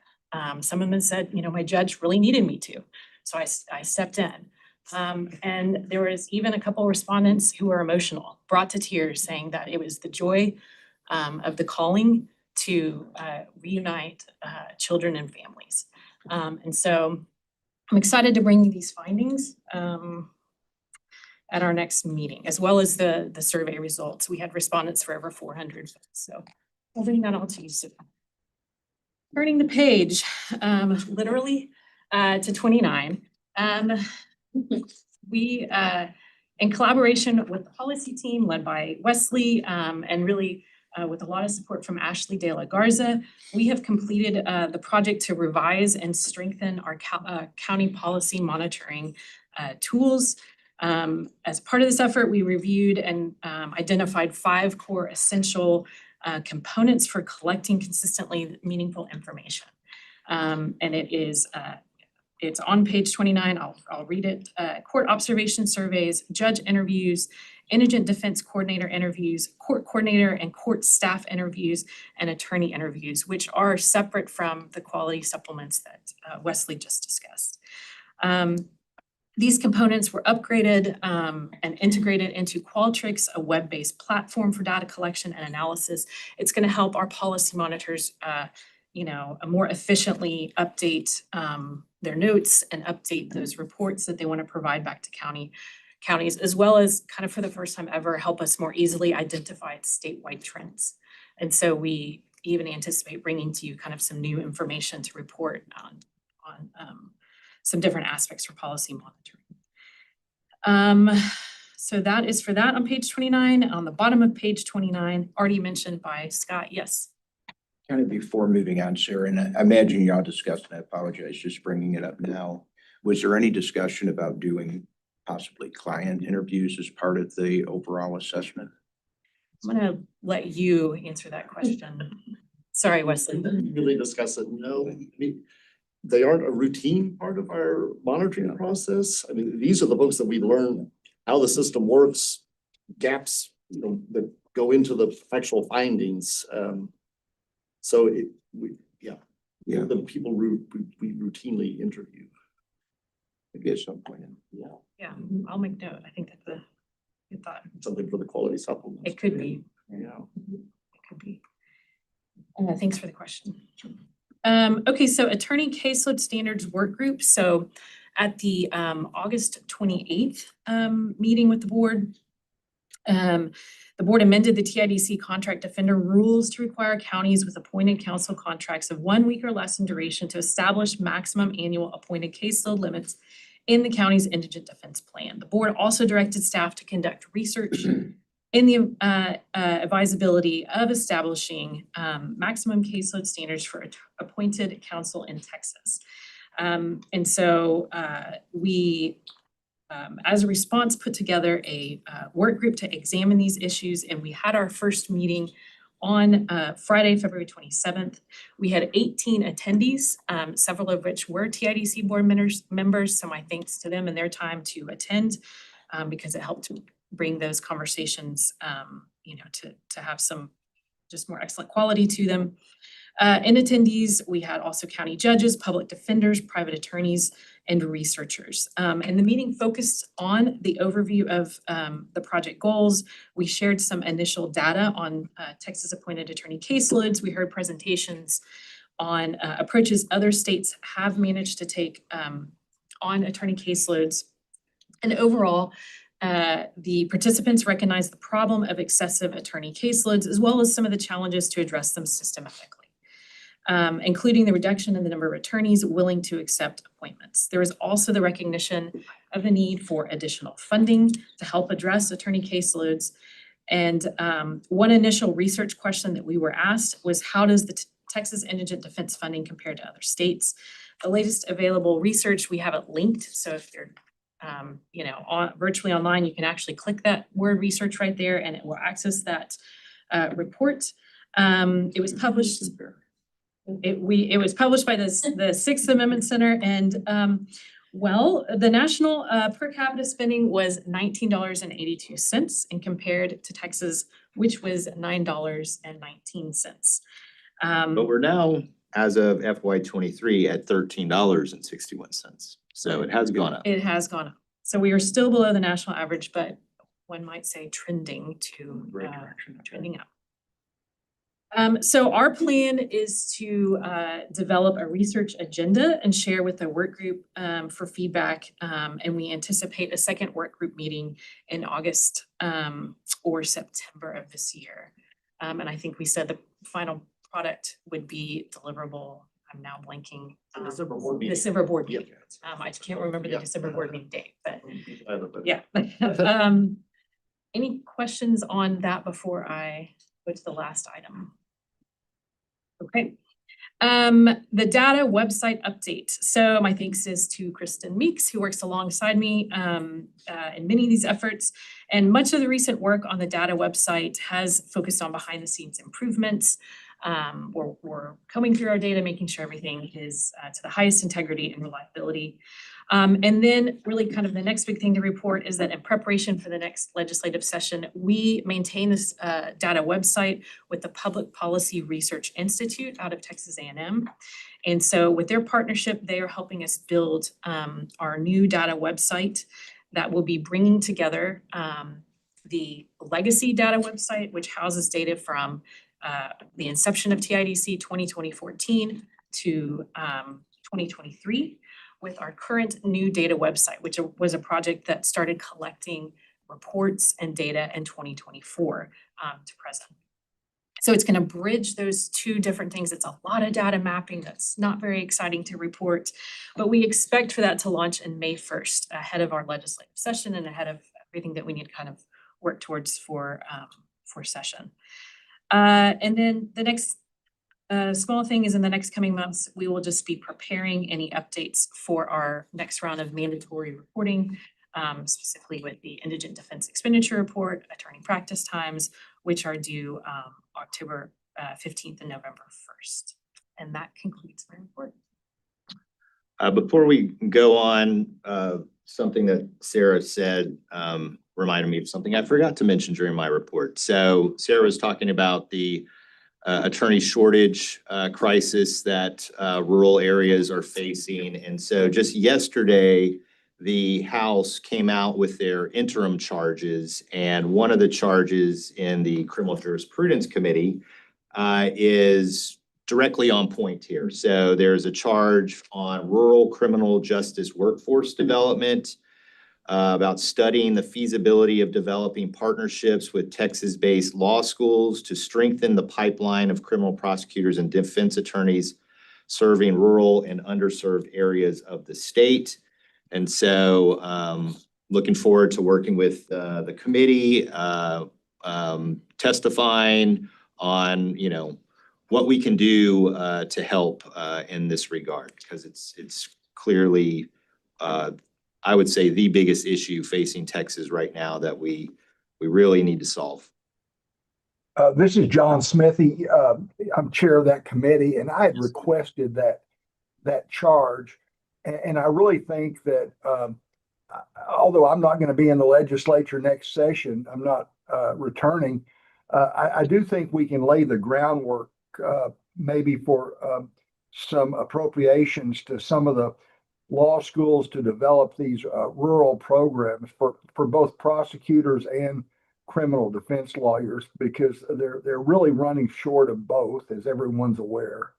[SPEAKER 13] Some of them said, my judge really needed me to, so I stepped in. And there was even a couple respondents who were emotional, brought to tears, saying that it was the joy of the calling to reunite children and families. And so I'm excited to bring you these findings at our next meeting, as well as the survey results. We had respondents for over 400 folks, so I'll bring that all to you soon. Turning the page, literally to 29. We, in collaboration with the policy team led by Wesley, and really with a lot of support from Ashley De La Garza, we have completed the project to revise and strengthen our county policy monitoring tools. As part of this effort, we reviewed and identified 5 core essential components for collecting consistently meaningful information. And it's on page 29. I'll read it. Court observation surveys, judge interviews, indigent defense coordinator interviews, court coordinator and court staff interviews, and attorney interviews, which are separate from the quality supplements that Wesley just discussed. These components were upgraded and integrated into Qualtrics, a web-based platform for data collection and analysis. It's going to help our policy monitors, more efficiently update their notes and update those reports that they want to provide back to counties, as well as kind of for the first time ever, help us more easily identify statewide trends. And so we even anticipate bringing to you kind of some new information to report on some different aspects for policy monitoring. So that is for that on page 29. On the bottom of page 29, already mentioned by Scott, yes.
[SPEAKER 6] Kind of before moving on, Sarah, and I imagine y'all discussed, and I apologize, just bringing it up now. Was there any discussion about doing possibly client interviews as part of the overall assessment?
[SPEAKER 13] I'm gonna let you answer that question. Sorry, Wesley.
[SPEAKER 9] We didn't really discuss it, no. I mean, they aren't a routine part of our monitoring process. I mean, these are the folks that we learn how the system works, gaps, that go into the actual findings. So the people we routinely interview.
[SPEAKER 6] Maybe at some point.
[SPEAKER 9] Yeah.
[SPEAKER 13] I'll make note. I think that's a good thought.
[SPEAKER 9] Something for the quality supplement.
[SPEAKER 13] It could be.
[SPEAKER 9] Yeah.
[SPEAKER 13] It could be. Thanks for the question. Okay, so attorney caseload standards work group. So at the August 28th meeting with the board, the board amended the TIDC contract defender rules to require counties with appointed counsel contracts of 1 week or less in duration to establish maximum annual appointed caseload limits in the county's indigent defense plan. The board also directed staff to conduct research in the advisability of establishing maximum caseload standards for appointed counsel in Texas. And so we, as a response, put together a work group to examine these issues, and we had our first meeting on Friday, February 27th. We had 18 attendees, several of which were TIDC board members, so my thanks to them and their time to attend, because it helped to bring those conversations, you know, to have some just more excellent quality to them. In attendees, we had also county judges, public defenders, private attorneys, and researchers. And the meeting focused on the overview of the project goals. We shared some initial data on Texas appointed attorney caseloads. We heard presentations on approaches other states have managed to take on attorney caseloads. And overall, the participants recognized the problem of excessive attorney caseloads, as well as some of the challenges to address them systematically, including the reduction in the number of attorneys willing to accept appointments. There is also the recognition of the need for additional funding to help address attorney caseloads. And one initial research question that we were asked was, how does the Texas indigent defense funding compare to other states? The latest available research, we have it linked. So if you're you know, virtually online, you can actually click that word research right there and it will access that report. It was published. It was published by the Sixth Amendment Center, and well, the national per capita spending was $19.82 and compared to Texas, which was $9.19.
[SPEAKER 3] But we're now, as of FY23, at $13.61. So it has gone up.
[SPEAKER 13] It has gone up. So we are still below the national average, but one might say trending to trending up. So our plan is to develop a research agenda and share with the work group for feedback. And we anticipate a second work group meeting in August or September of this year. And I think we said the final product would be deliverable. I'm now blanking.
[SPEAKER 9] December board meeting.
[SPEAKER 13] December board meeting.
[SPEAKER 9] Yeah.
[SPEAKER 13] I can't remember the
[SPEAKER 9] Yeah.
[SPEAKER 13] December board meeting date, but
[SPEAKER 9] But
[SPEAKER 13] yeah. Any questions on that before I go to the last item? Okay. The data website update. So my thanks is to Kristen Meeks, who works alongside me in many of these efforts. And much of the recent work on the data website has focused on behind the scenes improvements. We're combing through our data, making sure everything is to the highest integrity and reliability. And then really kind of the next big thing to report is that in preparation for the next legislative session, we maintain this data website with the Public Policy Research Institute out of Texas A&M. And so with their partnership, they are helping us build our new data website that will be bringing together the legacy data website, which houses data from the inception of TIDC 2014 to 2023, with our current new data website, which was a project that started collecting reports and data in 2024 to present. So it's going to bridge those two different things. It's a lot of data mapping that's not very exciting to report, but we expect for that to launch in May 1st, ahead of our legislative session and ahead of everything that we need to kind of work towards for session. And then the next small thing is in the next coming months, we will just be preparing any updates for our next round of mandatory reporting, specifically with the Indigent Defense Expenditure Report, attorney practice times, which are due October 15th and November 1st. And that concludes my report.
[SPEAKER 3] Before we go on, something that Sarah said reminded me of something I forgot to mention during my report. So Sarah was talking about the attorney shortage crisis that rural areas are facing. And so just yesterday, the House came out with their interim charges, and one of the charges in the Criminal Jurisprudence Committee is directly on point here. So there's a charge on rural criminal justice workforce development, about studying the feasibility of developing partnerships with Texas-based law schools to strengthen the pipeline of criminal prosecutors and defense attorneys serving rural and underserved areas of the state. And so looking forward to working with the committee, testifying on, you know, what we can do to help in this regard, because it's clearly I would say the biggest issue facing Texas right now that we really need to solve.
[SPEAKER 14] This is John Smithy. I'm chair of that committee, and I had requested that charge. And I really think that although I'm not going to be in the legislature next session, I'm not returning. I do think we can lay the groundwork maybe for some appropriations to some of the law schools to develop these rural programs for both prosecutors and criminal defense lawyers, because they're really running short of both, as everyone's aware.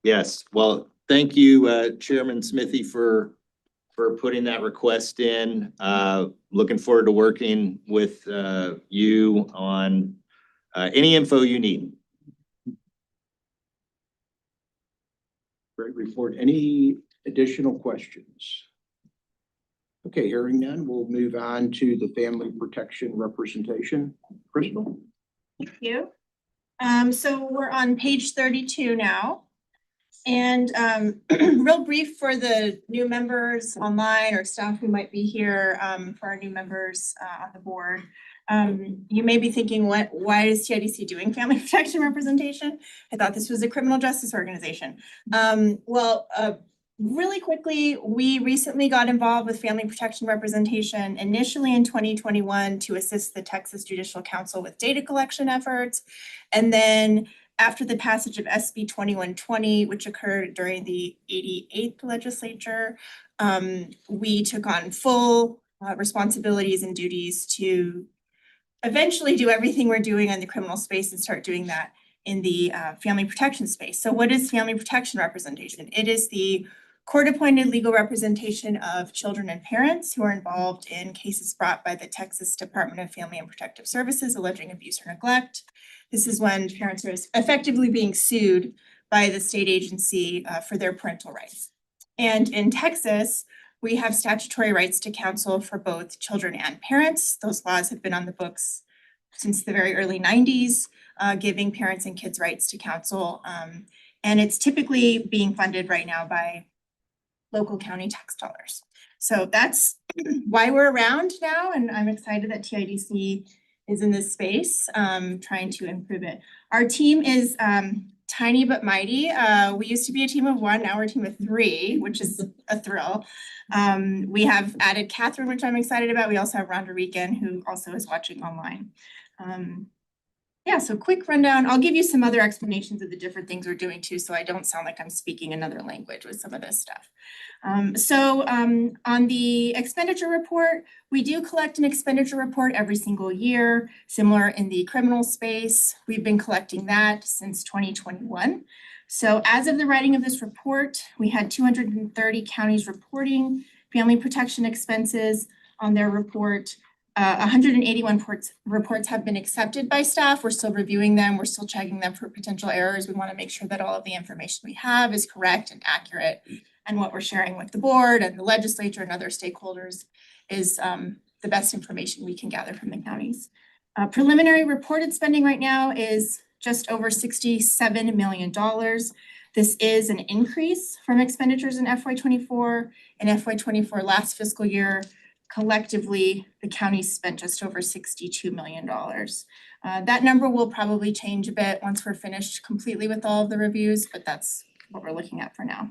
[SPEAKER 3] Yes, well, thank you, Chairman Smithy, for putting that request in. Looking forward to working with you on any info you need.
[SPEAKER 6] Great report. Any additional questions? Okay, hearing none, we'll move on to the family protection representation. Crystal?
[SPEAKER 15] Thank you. So we're on page 32 now. And real brief for the new members online or staff who might be here, for our new members on the board. You may be thinking, why is TIDC doing family protection representation? I thought this was a criminal justice organization. Really quickly, we recently got involved with family protection representation initially in 2021 to assist the Texas Judicial Council with data collection efforts. And then after the passage of SB 2120, which occurred during the 88th legislature, we took on full responsibilities and duties to eventually do everything we're doing in the criminal space and start doing that in the family protection space. So what is family protection representation? It is the court-appointed legal representation of children and parents who are involved in cases brought by the Texas Department of Family and Protective Services alleging abuse or neglect. This is when parents are effectively being sued by the state agency for their parental rights. And in Texas, we have statutory rights to counsel for both children and parents. Those laws have been on the books since the very early 90s, giving parents and kids rights to counsel. And it's typically being funded right now by local county tax dollars. So that's why we're around now, and I'm excited that TIDC is in this space, trying to improve it. Our team is tiny but mighty. We used to be a team of one, now we're a team of three, which is a thrill. We have added Catherine, which I'm excited about. We also have Rhonda Regan, who also is watching online. Yeah, so quick rundown. I'll give you some other explanations of the different things we're doing too, so I don't sound like I'm speaking another language with some of this stuff. On the expenditure report, we do collect an expenditure report every single year, similar in the criminal space. We've been collecting that since 2021. So as of the writing of this report, we had 230 counties reporting family protection expenses on their report. 181 reports have been accepted by staff. We're still reviewing them. We're still checking them for potential errors. We want to make sure that all of the information we have is correct and accurate, and what we're sharing with the board and the legislature and other stakeholders is the best information we can gather from the counties. Preliminary reported spending right now is just over $67 million. This is an increase from expenditures in FY24. In FY24 last fiscal year, collectively, the county spent just over $62 million. That number will probably change a bit once we're finished completely with all of the reviews, but that's what we're looking at for now.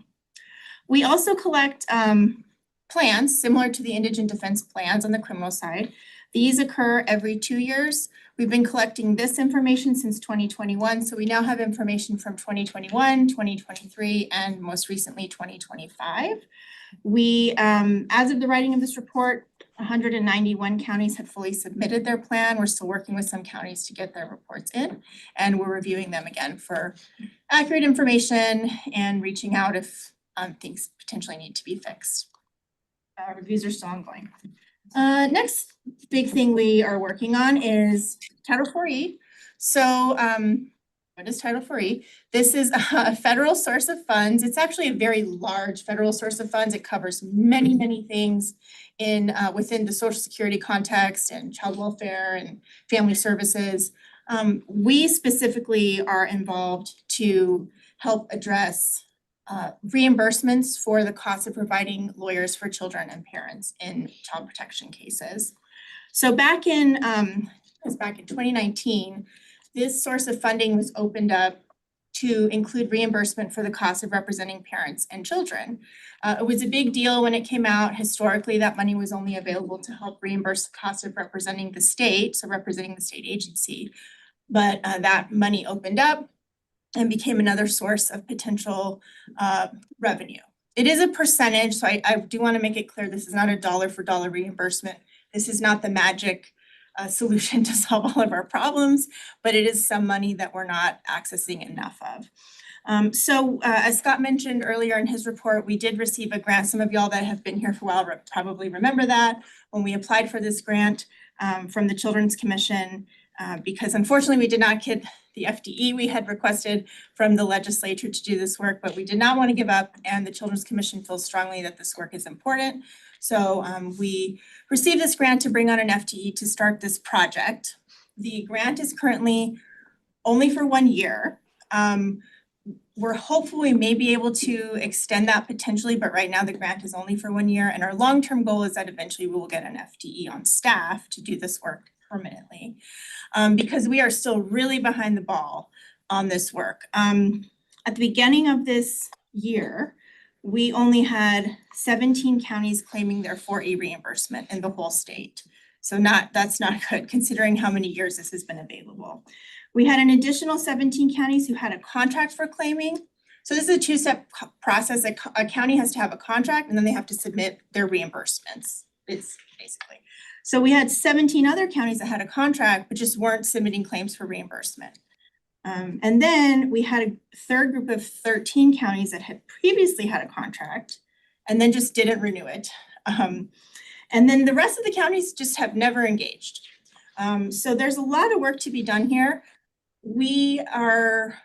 [SPEAKER 15] We also collect plans similar to the indigent defense plans on the criminal side. These occur every 2 years. We've been collecting this information since 2021, so we now have information from 2021, 2023, and most recently 2025. We, as of the writing of this report, 191 counties had fully submitted their plan. We're still working with some counties to get their reports in, and we're reviewing them again for accurate information and reaching out if things potentially need to be fixed. Reviews are still ongoing. Next big thing we are working on is Title IV-E. So what is Title IV-E? This is a federal source of funds. It's actually a very large federal source of funds. It covers many, many things in within the Social Security context and child welfare and family services. We specifically are involved to help address reimbursements for the cost of providing lawyers for children and parents in child protection cases. So back in 2019, this source of funding was opened up to include reimbursement for the cost of representing parents and children. It was a big deal when it came out. Historically, that money was only available to help reimburse the cost of representing the state, so representing the state agency. But that money opened up and became another source of potential revenue. It is a percentage, so I do want to make it clear this is not a dollar for dollar reimbursement. This is not the magic solution to solve all of our problems, but it is some money that we're not accessing enough of. As Scott mentioned earlier in his report, we did receive a grant. Some of y'all that have been here for a while probably remember that when we applied for this grant from the Children's Commission, because unfortunately we did not get the FDE we had requested from the legislature to do this work, but we did not want to give up, and the Children's Commission feels strongly that this work is important. So we received this grant to bring on an FTE to start this project. The grant is currently only for 1 year. We're hopeful we may be able to extend that potentially, but right now the grant is only for 1 year. And our long-term goal is that eventually we will get an FTE on staff to do this work permanently, because we are still really behind the ball on this work. At the beginning of this year, we only had 17 counties claiming their 4E reimbursement in the whole state. So that's not good considering how many years this has been available. We had an additional 17 counties who had a contract for claiming. So this is a two-step process. A county has to have a contract and then they have to submit their reimbursements. It's basically. So we had 17 other counties that had a contract but just weren't submitting claims for reimbursement. And then we had a third group of 13 counties that had previously had a contract and then just didn't renew it. And then the rest of the counties just have never engaged. So there's a lot of work to be done here. We are,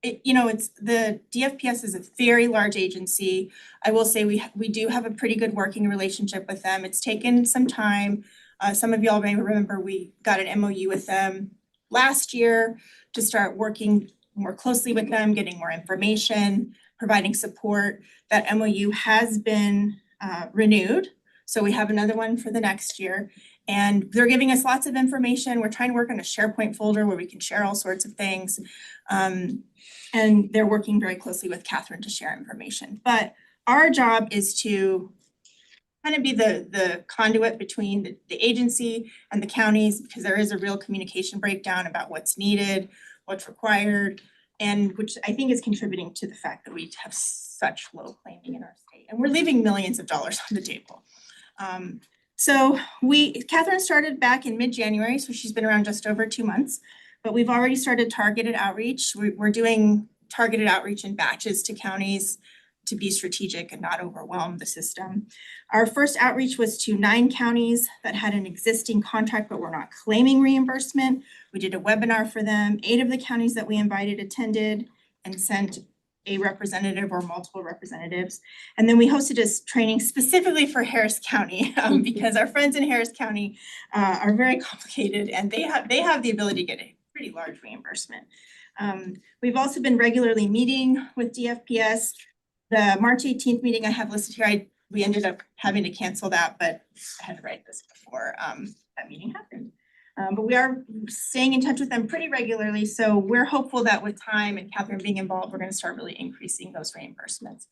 [SPEAKER 15] it's the DFPS is a very large agency. I will say we do have a pretty good working relationship with them. It's taken some time. Some of y'all may remember we got an MOU with them last year to start working more closely with them, getting more information, providing support. That MOU has been renewed. So we have another one for the next year. And they're giving us lots of information. We're trying to work on a SharePoint folder where we can share all sorts of things. And they're working very closely with Catherine to share information. But our job is to kind of be the conduit between the agency and the counties, because there is a real communication breakdown about what's needed, what's required, and which I think is contributing to the fact that we have such low claiming in our state. And we're leaving millions of dollars on the table. So Catherine started back in mid-January, so she's been around just over 2 months, but we've already started targeted outreach. We're doing targeted outreach in batches to counties to be strategic and not overwhelm the system. Our first outreach was to 9 counties that had an existing contract but were not claiming reimbursement. We did a webinar for them. 8 of the counties that we invited attended and sent a representative or multiple representatives. And then we hosted a training specifically for Harris County because our friends in Harris County are very complicated and they have the ability to get a pretty large reimbursement. We've also been regularly meeting with DFPS. The March 18th meeting I have listed here, we ended up having to cancel that, but I had to write this before that meeting happened. But we are staying in touch with them pretty regularly. So we're hopeful that with time and Catherine being involved, we're going to start really increasing those reimbursements.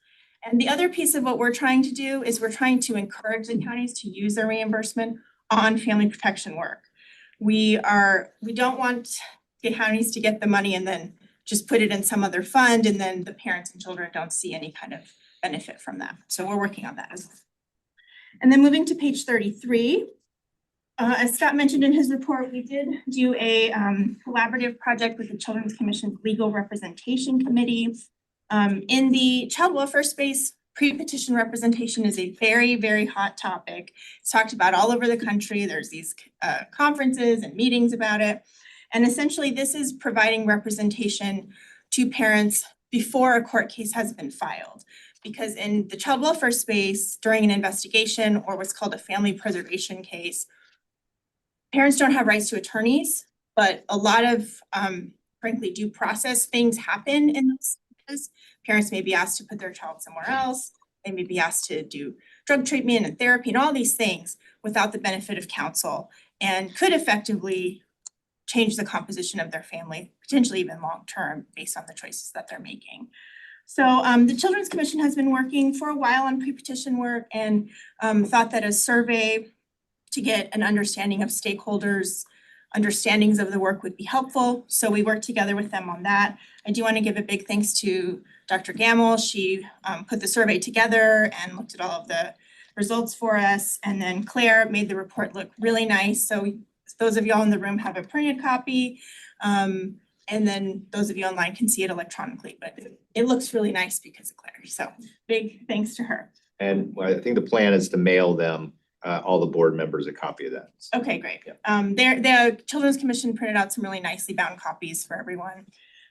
[SPEAKER 15] And the other piece of what we're trying to do is we're trying to encourage the counties to use their reimbursement on family protection work. We don't want the counties to get the money and then just put it in some other fund, and then the parents and children don't see any kind of benefit from that. So we're working on that as well. And then moving to page 33, as Scott mentioned in his report, we did do a collaborative project with the Children's Commission's Legal Representation Committee. In the child welfare space, pre-petition representation is a very, very hot topic. It's talked about all over the country. There's these conferences and meetings about it. And essentially, this is providing representation to parents before a court case has been filed. Because in the child welfare space, during an investigation or what's called a family preservation case, parents don't have rights to attorneys, but a lot of, frankly, due process things happen in those cases. Parents may be asked to put their child somewhere else. They may be asked to do drug treatment and therapy and all these things without the benefit of counsel, and could effectively change the composition of their family, potentially even long-term, based on the choices that they're making. So the Children's Commission has been working for a while on pre-petition work, and thought that a survey to get an understanding of stakeholders' understandings of the work would be helpful. So we worked together with them on that. I do want to give a big thanks to Dr. Gamble. She put the survey together and looked at all of the results for us. And then Claire made the report look really nice. So those of y'all in the room have a printed copy. And then those of you online can see it electronically, but it looks really nice because of Claire. So big thanks to her.
[SPEAKER 3] And I think the plan is to mail them, all the board members, a copy of that.
[SPEAKER 15] Okay, great. The Children's Commission printed out some really nicely bound copies for everyone.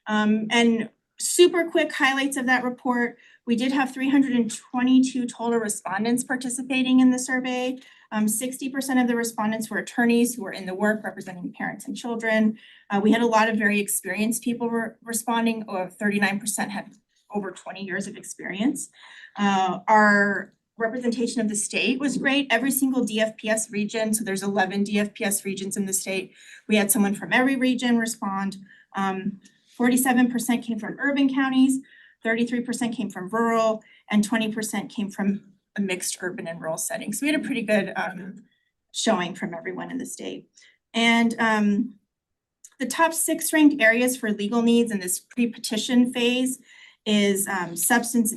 [SPEAKER 15] And super quick highlights of that report. We did have 322 total respondents participating in the survey. 60% of the respondents were attorneys who were in the work representing parents and children. We had a lot of very experienced people responding. 39% had over 20 years of experience. Our representation of the state was great. Every single DFPS region, so there's 11 DFPS regions in the state. We had someone from every region respond. 47% came from urban counties, 33% came from rural, and 20% came from a mixed urban and rural setting. So we had a pretty good showing from everyone in the state. And the top 6 ranked areas for legal needs in this pre-petition phase is substance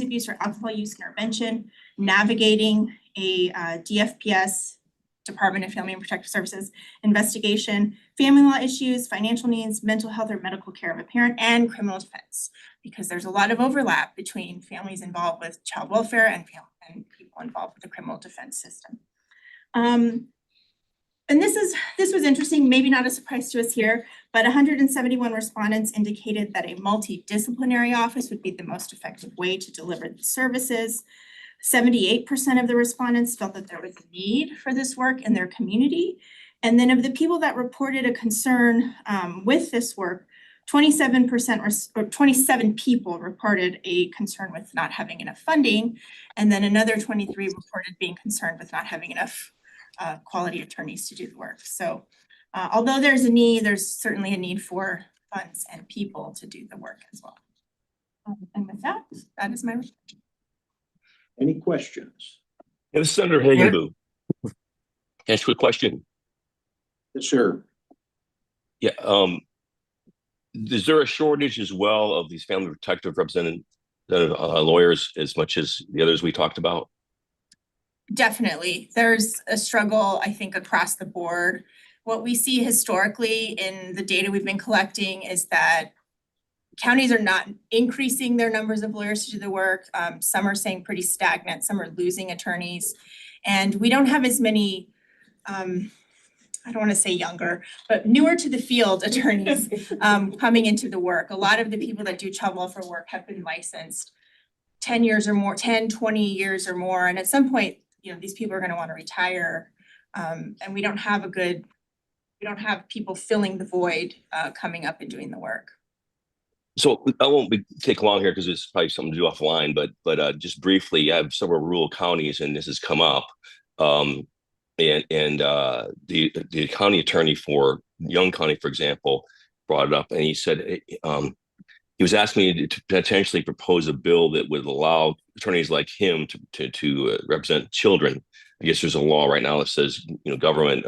[SPEAKER 15] abuse or alcohol use intervention, navigating a DFPS, Department of Family and Protective Services investigation, family law issues, financial needs, mental health or medical care of a parent, and criminal defense, because there's a lot of overlap between families involved with child welfare and people involved with the criminal defense system. And this was interesting, maybe not a surprise to us here, but 171 respondents indicated that a multidisciplinary office would be the most effective way to deliver the services. 78% of the respondents felt that there was a need for this work in their community. And then of the people that reported a concern with this work, 27% or 27 people reported a concern with not having enough funding. And then another 23 reported being concerned with not having enough quality attorneys to do the work. So although there's a need, there's certainly a need for funds and people to do the work as well. And with that, that is my report.
[SPEAKER 6] Any questions?
[SPEAKER 16] Yes, Senator Hagenbu. Ask you a question.
[SPEAKER 6] Yes, sir.
[SPEAKER 16] Yeah. Is there a shortage as well of these family protective representative lawyers as much as the others we talked about?
[SPEAKER 15] Definitely. There's a struggle, I think, across the board. What we see historically in the data we've been collecting is that counties are not increasing their numbers of lawyers to do the work. Some are staying pretty stagnant, some are losing attorneys. And we don't have as many, I don't want to say younger, but newer to the field attorneys coming into the work. A lot of the people that do child welfare work have been licensed 10 years or more, 10, 20 years or more. And at some point, these people are going to want to retire. And we don't have people filling the void coming up and doing the work.
[SPEAKER 16] So I won't take long here because it's probably something to do offline, but just briefly, I have several rural counties and this has come up. And the county attorney for Young County, for example, brought it up and he said, he was asking me to potentially propose a bill that would allow attorneys like him to represent children. I guess there's a law right now that says, government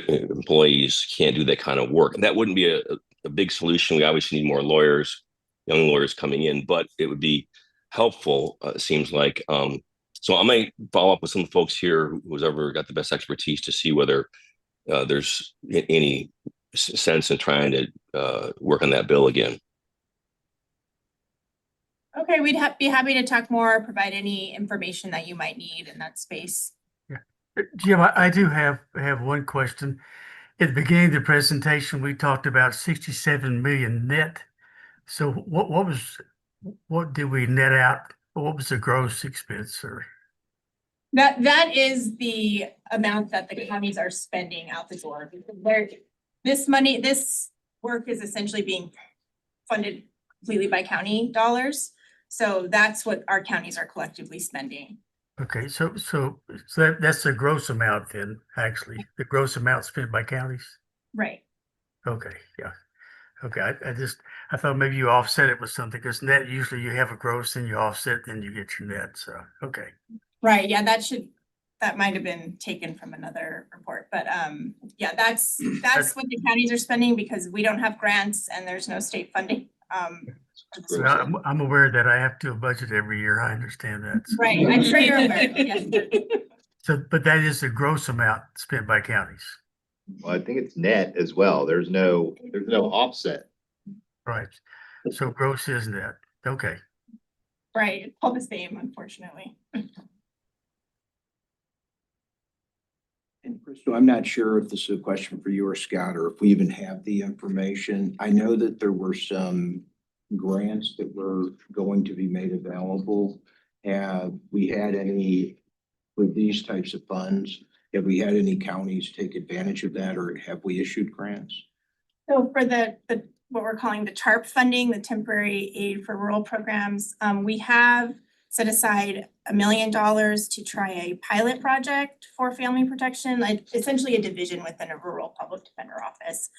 [SPEAKER 16] employees can't do that kind of work. And that wouldn't be a big solution. We obviously need more lawyers, young lawyers coming in, but it would be helpful, it seems like. So I might follow up with some folks here who's ever got the best expertise to see whether there's any sense in trying to work on that bill again.
[SPEAKER 15] Okay, we'd be happy to talk more, provide any information that you might need in that space.
[SPEAKER 17] Jim, I do have one question. At the beginning of the presentation, we talked about 67 million net. So what did we net out? What was the gross expense or?
[SPEAKER 15] That is the amount that the counties are spending out the door. This work is essentially being funded completely by county dollars. So that's what our counties are collectively spending.
[SPEAKER 17] Okay, so that's the gross amount then, actually, the gross amount spent by counties?
[SPEAKER 15] Right.
[SPEAKER 17] Okay, yeah. Okay, I thought maybe you offset it with something, because net, usually you have a gross, then you offset, then you get your net, so, okay.
[SPEAKER 15] Right, yeah, that might have been taken from another report, but yeah, that's what the counties are spending because we don't have grants and there's no state funding.
[SPEAKER 17] Well, I'm aware that I have to do a budget every year. I understand that. So.
[SPEAKER 15] Right, I'm sure you're aware. Yes.
[SPEAKER 17] So, but that is the gross amount spent by counties.
[SPEAKER 3] Well, I think it's net as well. There's no offset.
[SPEAKER 17] Right. So gross is net. Okay.
[SPEAKER 15] Right, it's all the same, unfortunately.
[SPEAKER 6] And Crystal, I'm not sure if this is a question for you or Scott, or if we even have the information. I know that there were some grants that were going to be made available. Have we had any, with these types of funds, have we had any counties take advantage of that, or have we issued grants?
[SPEAKER 15] So for the what we're calling the TARP funding, the Temporary Aid for Rural Programs, we have set aside $1 million to try a pilot project for family protection, like essentially a division within a rural public defender office.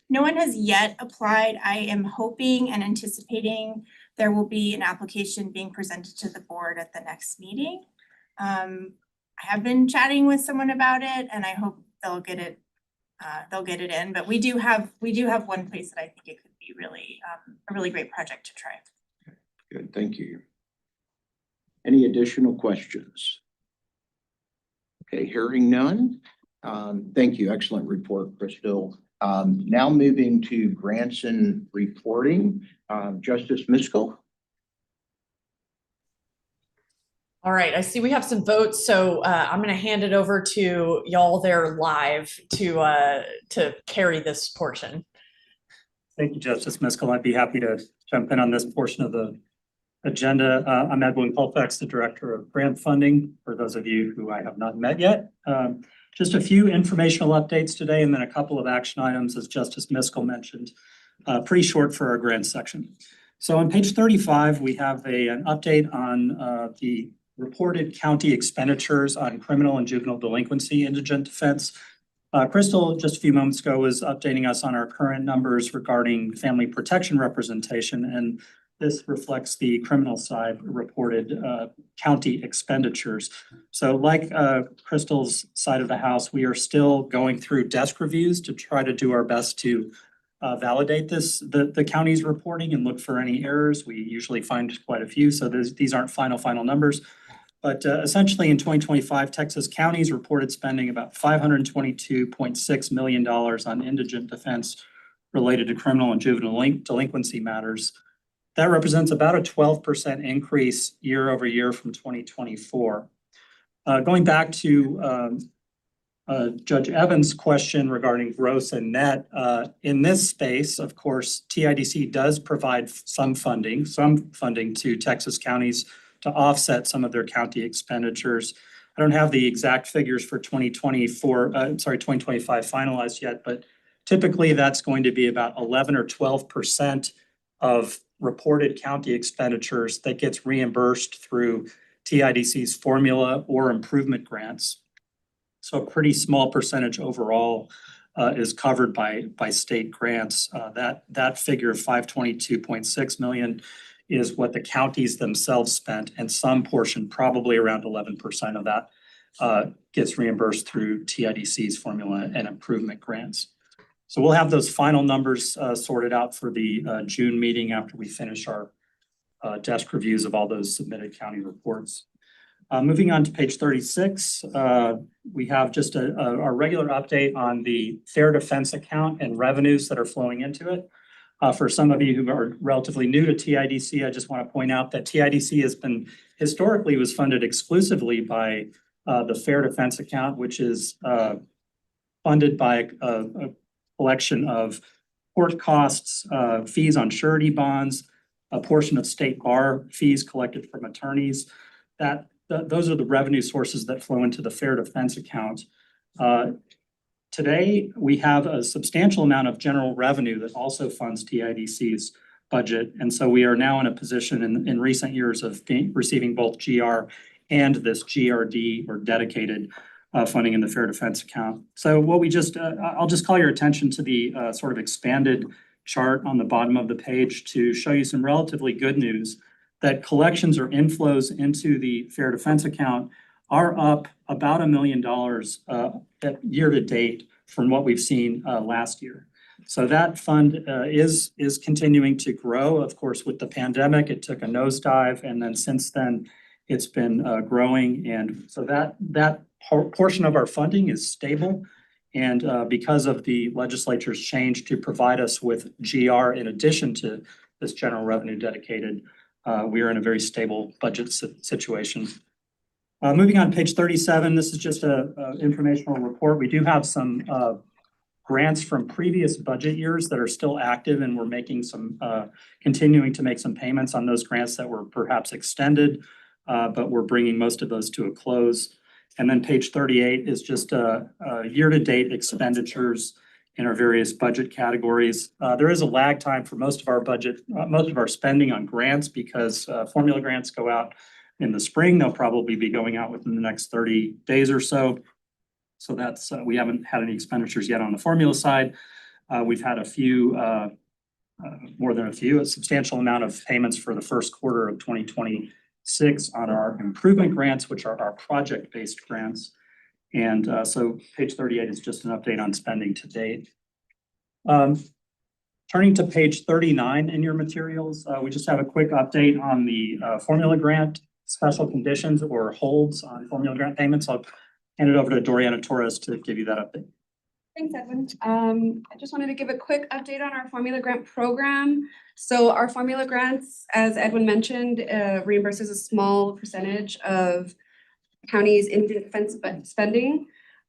[SPEAKER 15] No one has yet applied. I am hoping and anticipating there will be an application being presented to the board at the next meeting. I have been chatting with someone about it, and I hope they'll get it in. But we do have one place that I think it could be really a really great project to try.
[SPEAKER 6] Good, thank you. Any additional questions? Okay, hearing none. Thank you. Excellent report, Crystal. Now moving to grants and reporting. Justice Miskell.
[SPEAKER 11] All right, I see we have some votes, so I'm going to hand it over to y'all there live to carry this portion.
[SPEAKER 4] Thank you, Justice Miskell. I'd be happy to jump in on this portion of the agenda. I'm Edwin Colfax, the Director of Grant Funding, for those of you who I have not met yet. Just a few informational updates today and then a couple of action items, as Justice Miskell mentioned, pretty short for our grants section. So on page 35, we have an update on the reported county expenditures on criminal and juvenile delinquency indigent defense. Crystal, just a few moments ago, was updating us on our current numbers regarding family protection representation, and this reflects the criminal side reported county expenditures. So like Crystal's side of the house, we are still going through desk reviews to try to do our best to validate the county's reporting and look for any errors. We usually find quite a few, so these aren't final numbers. But essentially in 2025, Texas counties reported spending about $522.6 million on indigent defense related to criminal and juvenile delinquency matters. That represents about a 12% increase year over year from 2024. Going back to Judge Evans' question regarding gross and net, in this space, of course, TIDC does provide some funding to Texas counties to offset some of their county expenditures. I don't have the exact figures for 2025 finalized yet, but typically that's going to be about 11 or 12% of reported county expenditures that gets reimbursed through TIDC's formula or improvement grants. So a pretty small percentage overall is covered by state grants. That figure of $522.6 million is what the counties themselves spent, and some portion, probably around 11% of that, gets reimbursed through TIDC's formula and improvement grants. So we'll have those final numbers sorted out for the June meeting after we finish our desk reviews of all those submitted county reports. Moving on to page 36, we have just a regular update on the Fair Defense account and revenues that are flowing into it. For some of you who are relatively new to TIDC, I just want to point out that TIDC has been historically was funded exclusively by the Fair Defense account, which is funded by a collection of court costs, fees on surety bonds, a portion of state bar fees collected from attorneys. Those are the revenue sources that flow into the Fair Defense account. Today, we have a substantial amount of general revenue that also funds TIDC's budget. And so we are now in a position in recent years of receiving both GR and this GRD or dedicated funding in the Fair Defense account. So what we just, I'll just call your attention to the sort of expanded chart on the bottom of the page to show you some relatively good news that collections or inflows into the Fair Defense account are up about $1 million year to date from what we've seen last year. So that fund is continuing to grow. Of course, with the pandemic, it took a nosedive, and then since then, it's been growing. And so that portion of our funding is stable. And because of the legislature's change to provide us with GR in addition to this general revenue dedicated, we are in a very stable budget situation. Moving on, page 37, this is just a informational report. We do have some grants from previous budget years that are still active, and we're making some, continuing to make some payments on those grants that were perhaps extended, but we're bringing most of those to a close. And then page 38 is just year-to-date expenditures in our various budget categories. There is a lag time for most of our budget, most of our spending on grants because formula grants go out in the spring. They'll probably be going out within the next 30 days or so. So that's, we haven't had any expenditures yet on the formula side. We've had a few, more than a few, a substantial amount of payments for the first quarter of 2026 on our improvement grants, which are our project-based grants. And so page 38 is just an update on spending to date. Turning to page 39 in your materials, we just have a quick update on the formula grant special conditions or holds on formula grant payments. I'll hand it over to Doriana Torres to give you that update.
[SPEAKER 18] Thanks, Edwin. I just wanted to give a quick update on our formula grant program. So our formula grants, as Edwin mentioned, reimburses a small percentage of counties' indigent defense spending.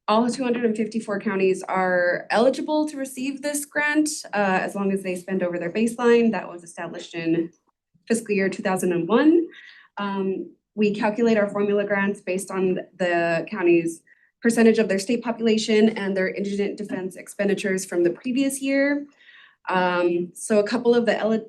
[SPEAKER 18] All 254 counties are eligible to receive this grant as long as they spend over their baseline that was established in fiscal year 2001. We calculate our formula grants based on the county's percentage of their state population and their indigent defense expenditures from the previous year. So a couple of the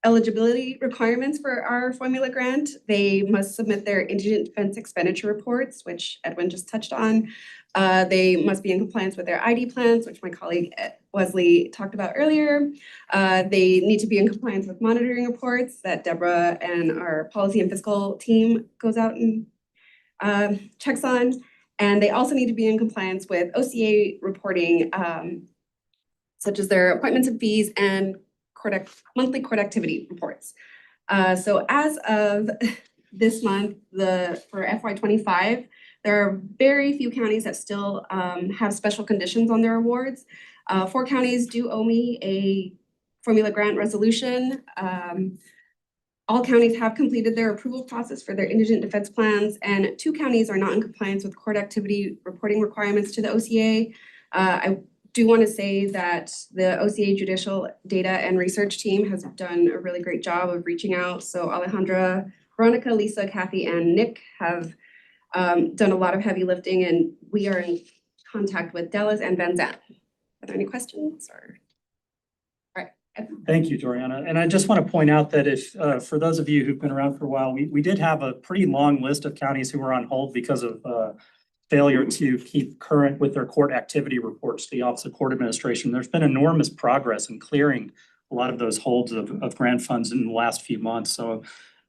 [SPEAKER 18] eligibility requirements for our formula grant: they must submit their indigent defense expenditure reports, which Edwin just touched on. They must be in compliance with their ID plans, which my colleague Wesley talked about earlier. They need to be in compliance with monitoring reports that Deborah and our policy and fiscal team goes out and checks on. And they also need to be in compliance with OCA reporting, such as their appointments and fees and monthly court activity reports. So as of this month, for FY25, there are very few counties that still have special conditions on their awards. 4 counties do owe me a formula grant resolution. All counties have completed their approval process for their indigent defense plans, and 2 counties are not in compliance with court activity reporting requirements to the OCA. I do want to say that the OCA Judicial Data and Research team has done a really great job of reaching out. So Alejandra, Veronica, Lisa, Kathy, and Nick have done a lot of heavy lifting, and we are in contact with Dallas and Van Zandt. Are there any questions or? All right.
[SPEAKER 4] Thank you, Doriana. And I just want to point out that if, for those of you who've been around for a while, we did have a pretty long list of counties who were on hold because of failure to keep current with their court activity reports to the Office of Court Administration. There's been enormous progress in clearing a lot of those holds of grant funds in the last few months. So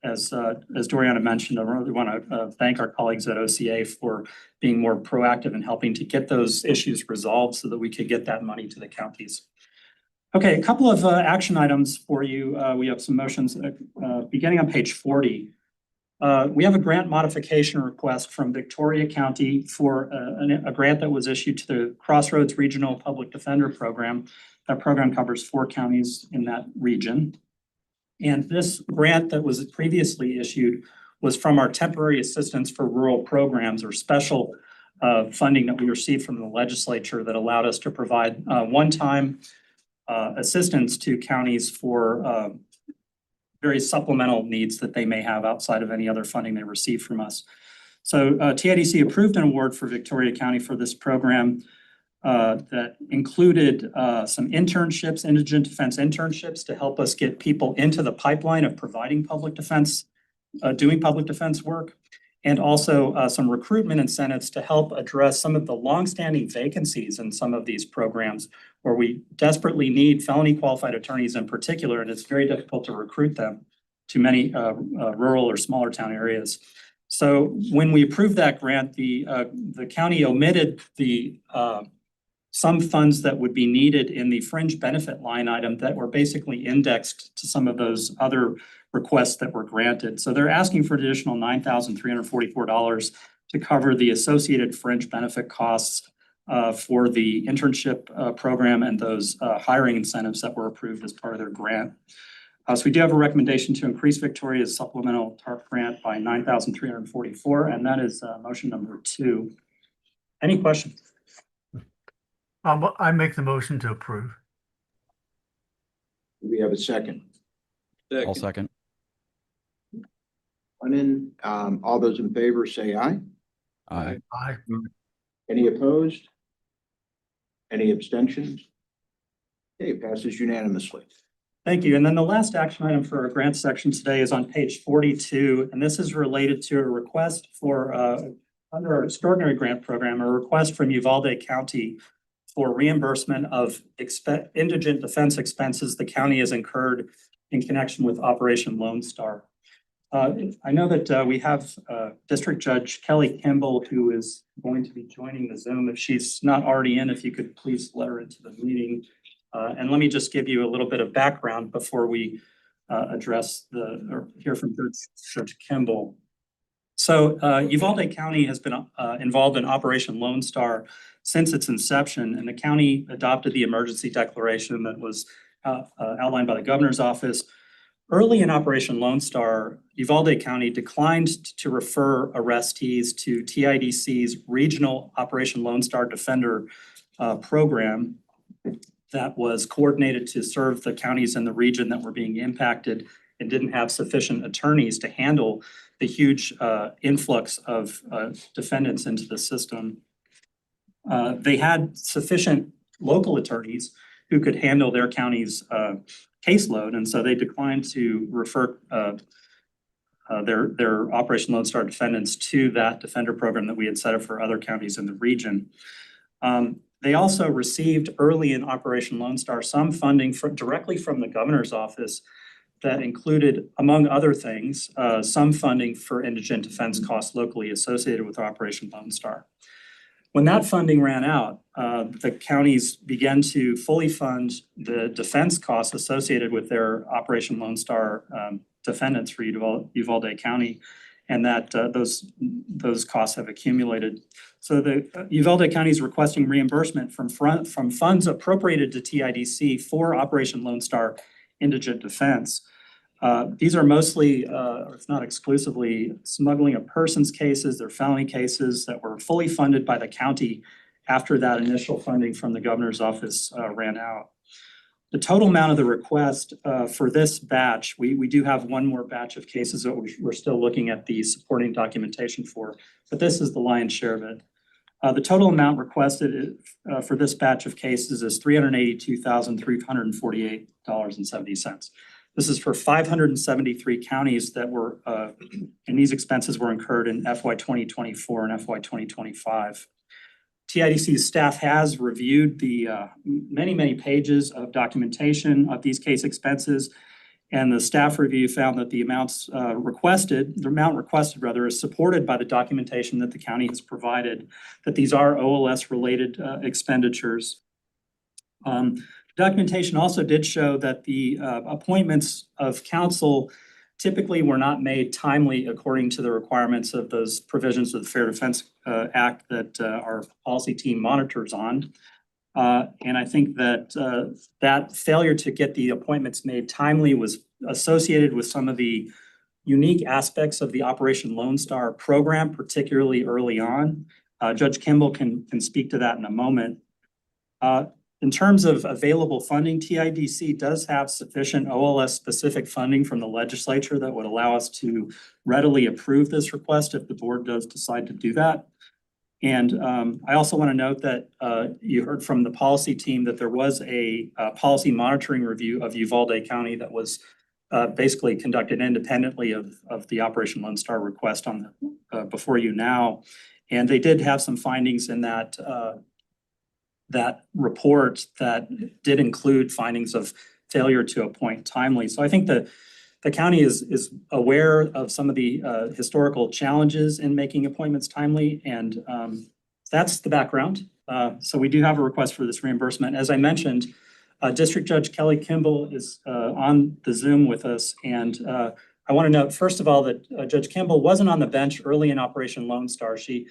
[SPEAKER 4] as Doriana mentioned, I really want to thank our colleagues at OCA for being more proactive in helping to get those issues resolved so that we could get that money to the counties. Okay, a couple of action items for you. We have some motions beginning on page 40. We have a grant modification request from Victoria County for a grant that was issued to the Crossroads Regional Public Defender Program. That program covers 4 counties in that region. And this grant that was previously issued was from our Temporary Assistance for Rural Programs, or special funding that we received from the legislature that allowed us to provide one-time assistance to counties for various supplemental needs that they may have outside of any other funding they receive from us. So TIDC approved an award for Victoria County for this program that included some internships, indigent defense internships, to help us get people into the pipeline of providing public defense, doing public defense work, and also some recruitment incentives to help address some of the longstanding vacancies in some of these programs where we desperately need felony qualified attorneys in particular, and it's very difficult to recruit them to many rural or smaller town areas. So when we approved that grant, the county omitted the some funds that would be needed in the fringe benefit line item that were basically indexed to some of those other requests that were granted. So they're asking for an additional $9,344 to cover the associated fringe benefit costs for the internship program and those hiring incentives that were approved as part of their grant. So we do have a recommendation to increase Victoria's supplemental TARP grant by $9,344, and that is motion number 2. Any questions?
[SPEAKER 17] I make the motion to approve.
[SPEAKER 6] Do we have a second?
[SPEAKER 19] I'll second.
[SPEAKER 6] All those in favor say aye.
[SPEAKER 19] Aye.
[SPEAKER 17] Aye.
[SPEAKER 6] Any opposed? Any abstentions? Okay, passes unanimously.
[SPEAKER 4] Thank you. And then the last action item for our grant section today is on page 42, and this is related to a request for, under our extraordinary grant program, a request from Uvalde County for reimbursement of indigent defense expenses the county has incurred in connection with Operation Lone Star. I know that we have District Judge Kelly Kimball, who is going to be joining the Zoom. If she's not already in, if you could please let her into the meeting. And let me just give you a little bit of background before we address or hear from Judge Kimball. So Uvalde County has been involved in Operation Lone Star since its inception, and the county adopted the emergency declaration that was outlined by the governor's office. Early in Operation Lone Star, Uvalde County declined to refer arrestees to TIDC's regional Operation Lone Star Defender program that was coordinated to serve the counties in the region that were being impacted and didn't have sufficient attorneys to handle the huge influx of defendants into the system. They had sufficient local attorneys who could handle their county's caseload, and so they declined to refer their Operation Lone Star defendants to that defender program that we had set up for other counties in the region. They also received early in Operation Lone Star some funding directly from the governor's office that included, among other things, some funding for indigent defense costs locally associated with Operation Lone Star. When that funding ran out, the counties began to fully fund the defense costs associated with their Operation Lone Star defendants for Uvalde County, and that those costs have accumulated. So the Uvalde County is requesting reimbursement from funds appropriated to TIDC for Operation Lone Star indigent defense. These are mostly, or if not exclusively, smuggling of persons cases. They're felony cases that were fully funded by the county after that initial funding from the governor's office ran out. The total amount of the request for this batch, we do have one more batch of cases that we're still looking at the supporting documentation for, but this is the lion's share of it. The total amount requested for this batch of cases is $382,348.70. This is for 573 counties that were, and these expenses were incurred in FY 2024 and FY 2025. TIDC's staff has reviewed the many pages of documentation of these case expenses, And the staff review found that the amount requested is supported by the documentation that the county has provided, that these are OLS related expenditures. Documentation also did show that the appointments of counsel typically were not made timely according to the requirements of those provisions of the Fair Defense Act that our policy team monitors on. And I think that that failure to get the appointments made timely was associated with some of the unique aspects of the Operation Lone Star program, particularly early on. Judge Kimball can speak to that in a moment. In terms of available funding, TIDC does have sufficient OLS specific funding from the legislature that would allow us to readily approve this request if the board does decide to do that. And I also want to note that you heard from the policy team that there was a policy monitoring review of Uvalde County that was basically conducted independently of the Operation Lone Star request on the, before you now. And they did have some findings in that that report that did include findings of failure to appoint timely. So I think that the county is aware of some of the historical challenges in making appointments timely, and that's the background. So we do have a request for this reimbursement. As I mentioned, District Judge Kelly Kimball is on the Zoom with us, and I want to note, first of all, that Judge Kimball wasn't on the bench early in Operation Lone Star. She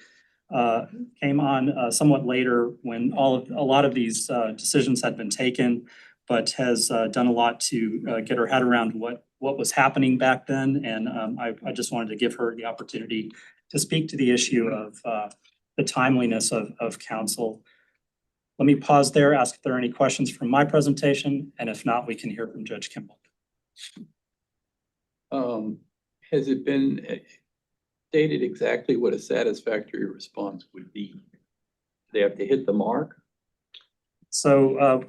[SPEAKER 4] came on somewhat later when a lot of these decisions had been taken, but has done a lot to get her head around what was happening back then. And I just wanted to give her the opportunity to speak to the issue of the timeliness of counsel. Let me pause there, ask if there are any questions from my presentation, and if not, we can hear from Judge Kimball.
[SPEAKER 1] Has it been stated exactly what a satisfactory response would be? They have to hit the mark?
[SPEAKER 4] So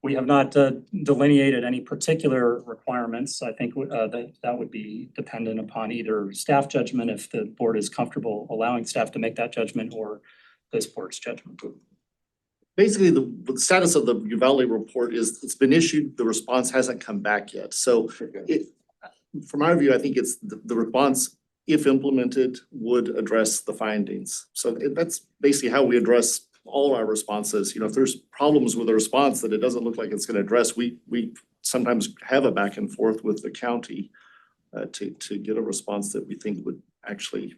[SPEAKER 4] we have not delineated any particular requirements. I think that would be dependent upon either staff judgment, if the board is comfortable allowing staff to make that judgment, or this board's judgment.
[SPEAKER 9] Basically, the status of the Uvalde report is it's been issued, the response hasn't come back yet. So from my view, I think it's the response, if implemented, would address the findings. So that's basically how we address all our responses. You know, if there's problems with a response that it doesn't look like it's going to address, we sometimes have a back and forth with the county to get a response that we think would actually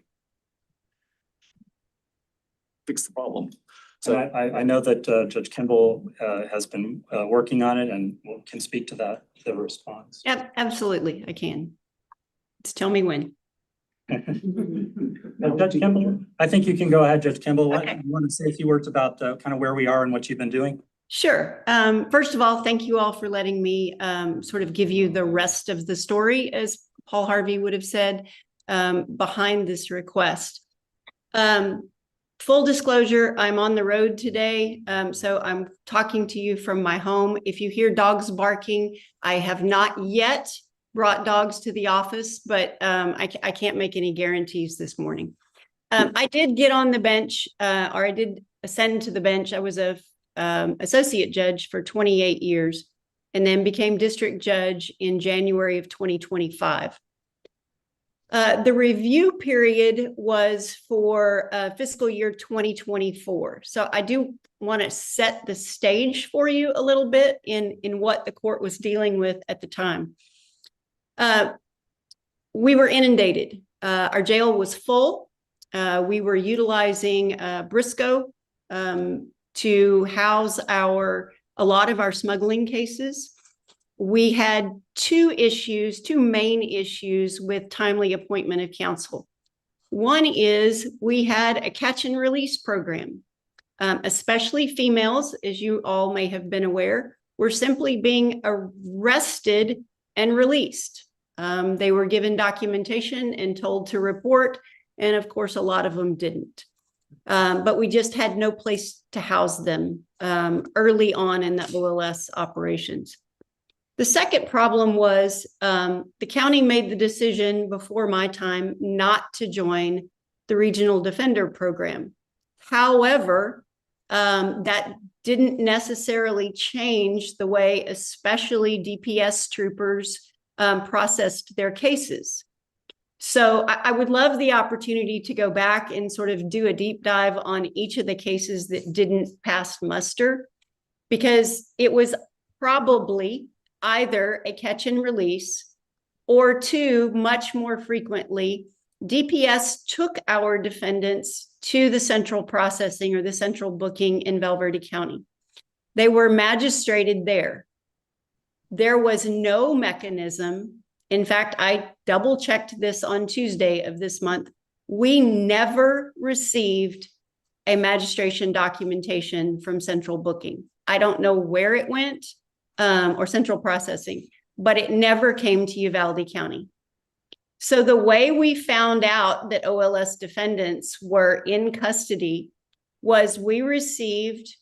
[SPEAKER 9] fix the problem.
[SPEAKER 4] So I know that Judge Kimball has been working on it and can speak to that, the response.
[SPEAKER 20] Yep, absolutely, I can. Just tell me when.
[SPEAKER 4] Judge Kimball, I think you can go ahead, Judge Kimball.
[SPEAKER 20] Okay.
[SPEAKER 4] You want to say a few words about kind of where we are and what you've been doing?
[SPEAKER 20] Sure. First of all, thank you all for letting me sort of give you the rest of the story, as Paul Harvey would have said, behind this request. Full disclosure, I'm on the road today, so I'm talking to you from my home. If you hear dogs barking, I have not yet brought dogs to the office, but I can't make any guarantees this morning. I did get on the bench, or I did ascend to the bench. I was a associate judge for 28 years, and then became district judge in January of 2025. The review period was for fiscal year 2024. So I do want to set the stage for you a little bit in what the court was dealing with at the time. We were inundated. Our jail was full. We were utilizing Briscoe to house a lot of our smuggling cases. We had two main issues with timely appointment of counsel. One is we had a catch and release program, especially females, as you all may have been aware, were simply being arrested and released. They were given documentation and told to report, and of course, a lot of them didn't. But we just had no place to house them early on in the OLS operations. The second problem was the county made the decision before my time not to join the Regional Defender Program. However, that didn't necessarily change the way especially DPS troopers processed their cases. So I would love the opportunity to go back and sort of do a deep dive on each of the cases that didn't pass muster, because it was probably either a catch and release, or two, much more frequently, DPS took our defendants to the central processing or the central booking in Valverde County. They were magistrated there. There was no mechanism. In fact, I double checked this on Tuesday of this month. We never received a magistration documentation from central booking. I don't know where it went, or central processing, but it never came to Uvalde County. So the way we found out that OLS defendants were in custody was we received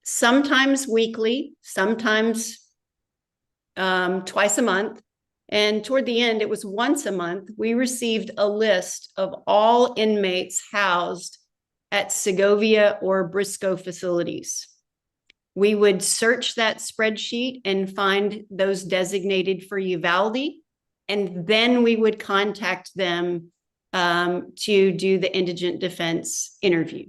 [SPEAKER 20] sometimes weekly, sometimes twice a month, and toward the end, it was once a month, we received a list of all inmates housed at Segovia or Briscoe facilities. We would search that spreadsheet and find those designated for Uvalde, and then we would contact them to do the indigent defense interview.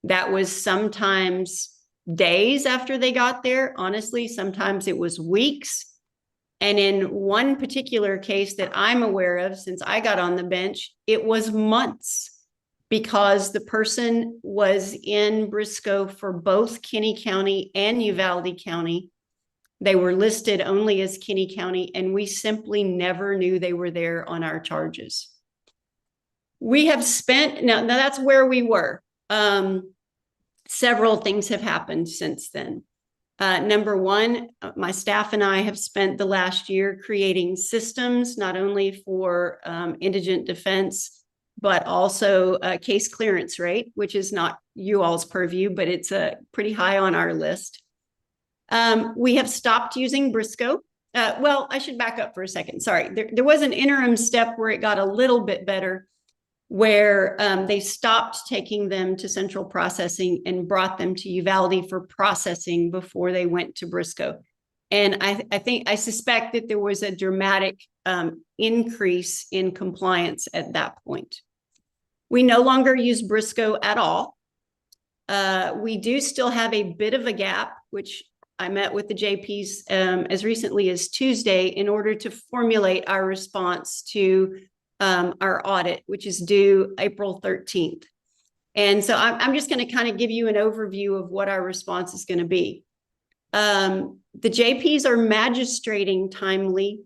[SPEAKER 20] That was sometimes days after they got there. Honestly, sometimes it was weeks. And in one particular case that I'm aware of, since I got on the bench, it was months, because the person was in Briscoe for both Kinney County and Uvalde County. They were listed only as Kinney County, and we simply never knew they were there on our charges. We have spent, now that's where we were. Several things have happened since then. Number one, my staff and I have spent the last year creating systems, not only for indigent defense, but also case clearance rate, which is not you all's purview, but it's pretty high on our list. We have stopped using Briscoe. Well, I should back up for a second. Sorry. There was an interim step where it got a little bit better, where they stopped taking them to central processing and brought them to Uvalde for processing before they went to Briscoe. And I suspect that there was a dramatic increase in compliance at that point. We no longer use Briscoe at all. We do still have a bit of a gap, which I met with the JPs as recently as Tuesday in order to formulate our response to our audit, which is due April 13th. And so I'm just going to kind of give you an overview of what our response is going to be. The JPs are magistrating timely,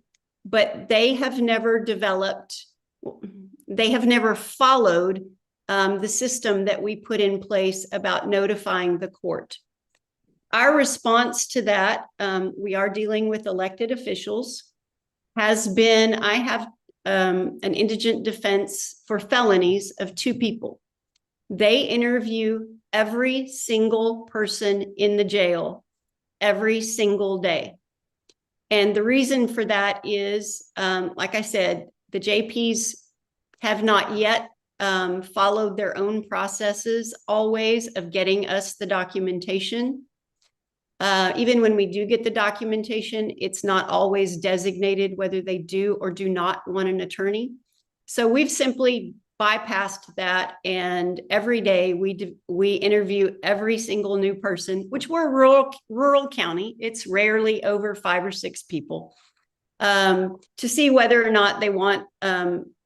[SPEAKER 20] but they have never developed, they have never followed the system that we put in place about notifying the court. Our response to that, we are dealing with elected officials, has been, I have an indigent defense for felonies of 2 people. They interview every single person in the jail every single day. And the reason for that is, like I said, the JPs have not yet followed their own processes always of getting us the documentation. Even when we do get the documentation, it's not always designated whether they do or do not want an attorney. So we've simply bypassed that, and every day we interview every single new person, which we're a rural county. It's rarely over 5 or 6 people, to see whether or not they want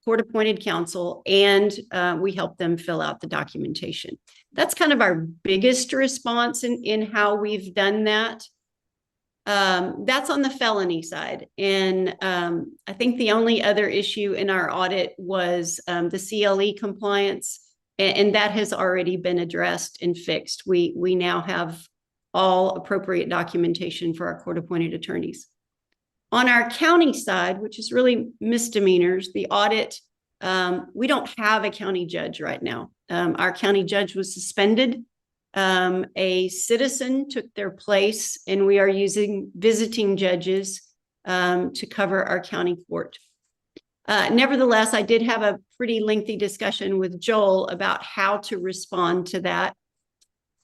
[SPEAKER 20] court-appointed counsel, and we help them fill out the documentation. That's kind of our biggest response in how we've done that. That's on the felony side. And I think the only other issue in our audit was the CLE compliance, and that has already been addressed and fixed. We now have all appropriate documentation for our court-appointed attorneys. On our county side, which is really misdemeanors, the audit, we don't have a county judge right now. Our county judge was suspended. A citizen took their place, and we are using visiting judges to cover our county court. Nevertheless, I did have a pretty lengthy discussion with Joel about how to respond to that.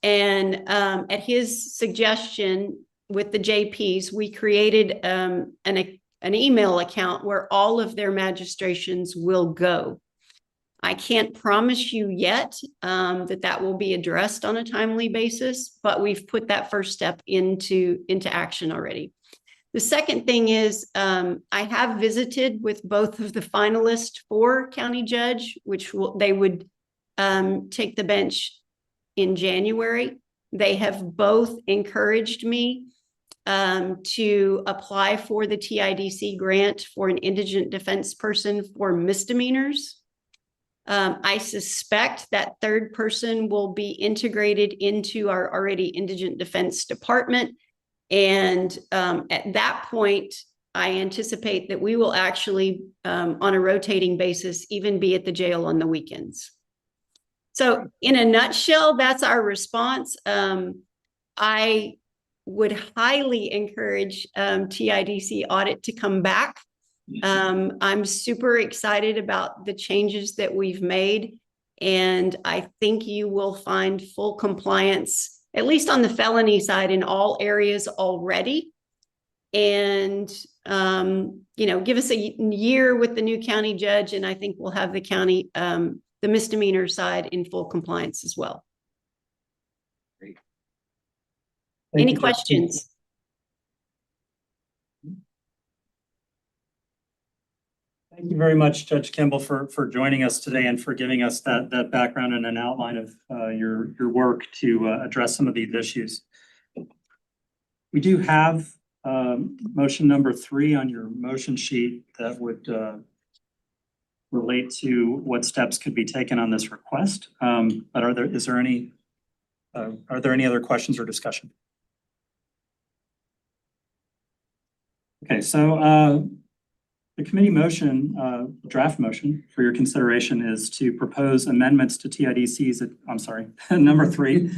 [SPEAKER 20] And at his suggestion, with the JPs, we created an an email account where all of their magistrations will go. I can't promise you yet that will be addressed on a timely basis, but we've put that first step into action already. The second thing is I have visited with both of the finalists for county judge, which they would take the bench in January. They have both encouraged me to apply for the TIDC grant for an indigent defense person for misdemeanors. I suspect that third person will be integrated into our already indigent defense department. And at that point, I anticipate that we will actually, on a rotating basis, even be at the jail on the weekends. So in a nutshell, that's our response. I would highly encourage TIDC audit to come back. I'm super excited about the changes that we've made, and I think you will find full compliance, at least on the felony side, in all areas already. And, give us a year with the new county judge, and I think we'll have the county, the misdemeanor side in full compliance as well.
[SPEAKER 4] Thank
[SPEAKER 20] Any
[SPEAKER 4] you, Judge.
[SPEAKER 20] questions?
[SPEAKER 4] Thank you very much, Judge Kimball, for joining us today and for giving us that background and an outline of your work to address some of these issues. We do have motion number 3 on your motion sheet that would relate to what steps could be taken on this request. But are there any other questions or discussion? Okay, so the committee motion, draft motion for your consideration is to propose amendments to TIDC's, number 3,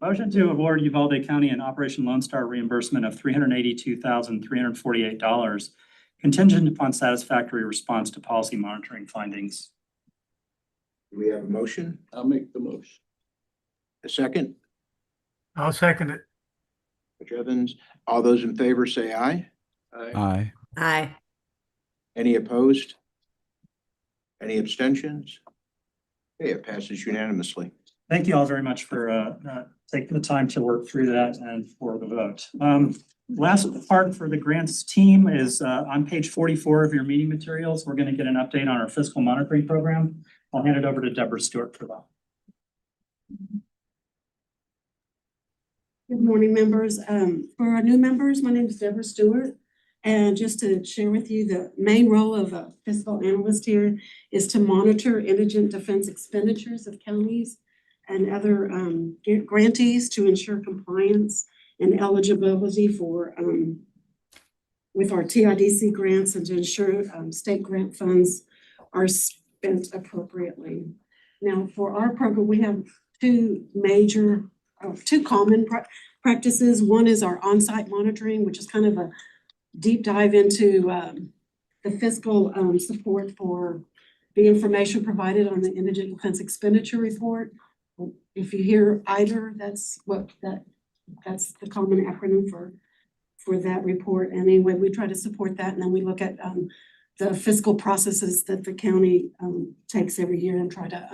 [SPEAKER 4] motion to award Uvalde County an Operation Lone Star reimbursement of $382,348, contingent upon satisfactory response to policy monitoring findings.
[SPEAKER 6] Do we have a motion?
[SPEAKER 1] I'll make the motion.
[SPEAKER 6] A second?
[SPEAKER 17] I'll second it.
[SPEAKER 6] Judge Evans, all those in favor say aye.
[SPEAKER 19] Aye.
[SPEAKER 2] Aye.
[SPEAKER 6] Any opposed? Any abstentions? Okay, it passes unanimously.
[SPEAKER 4] Thank you all very much for taking the time to work through that and for the vote. Last part for the grants team is on page 44 of your meeting materials. We're going to get an update on our fiscal monitoring program. I'll hand it over to Deborah Stewart for that.
[SPEAKER 21] Good morning, members. For our new members, my name is Deborah Stewart. And just to share with you, the main role of a fiscal analyst here is to monitor indigent defense expenditures of counties and other grantees to ensure compliance and eligibility for with our TIDC grants and to ensure state grant funds are spent appropriately. Now, for our program, we have two common practices. One is our on-site monitoring, which is kind of a deep dive into the fiscal support for the information provided on the Indigent Defense Expenditure Report. If you hear either, that's the common acronym for that report. And anyway, we try to support that, and then we look at the fiscal processes that the county takes every year and try to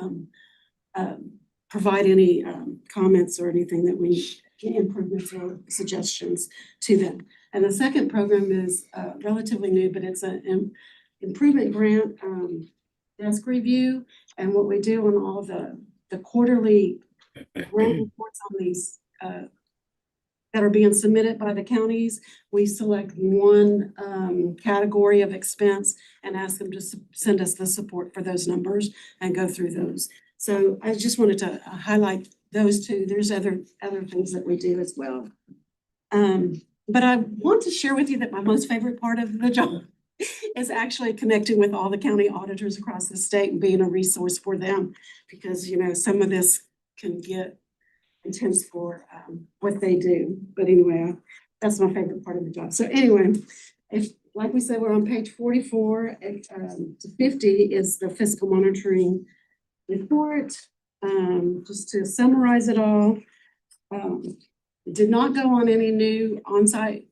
[SPEAKER 21] provide any comments or anything that we improvements or suggestions to them. And the second program is relatively new, but it's an improvement grant desk review. And what we do on all the quarterly grant reports on these that are being submitted by the counties, we select one category of expense and ask them to send us the support for those numbers and go through those. So I just wanted to highlight those two. There's other things that we do as well. But I want to share with you that my most favorite part of the job is actually connecting with all the county auditors across the state and being a resource for them, because, you know, some of this can get intense for what they do. But anyway, that's my favorite part of the job. So anyway, like we said, we're on page 44 to 50 is the fiscal monitoring report. Just to summarize it all, did not go on any new on-site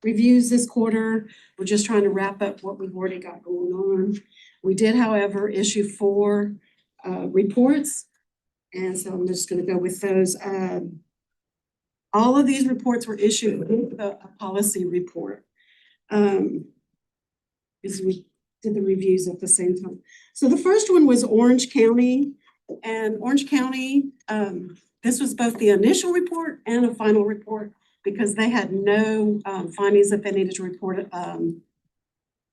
[SPEAKER 21] reviews this quarter. We're just trying to wrap up what we've already got going on. We did, however, issue 4 reports. And so I'm just gonna go with those. All of these reports were issued with a policy report. Because we did the reviews at the same time. So the first one was Orange County. And Orange County, this was both the initial report and a final report because they had no findings that they needed to report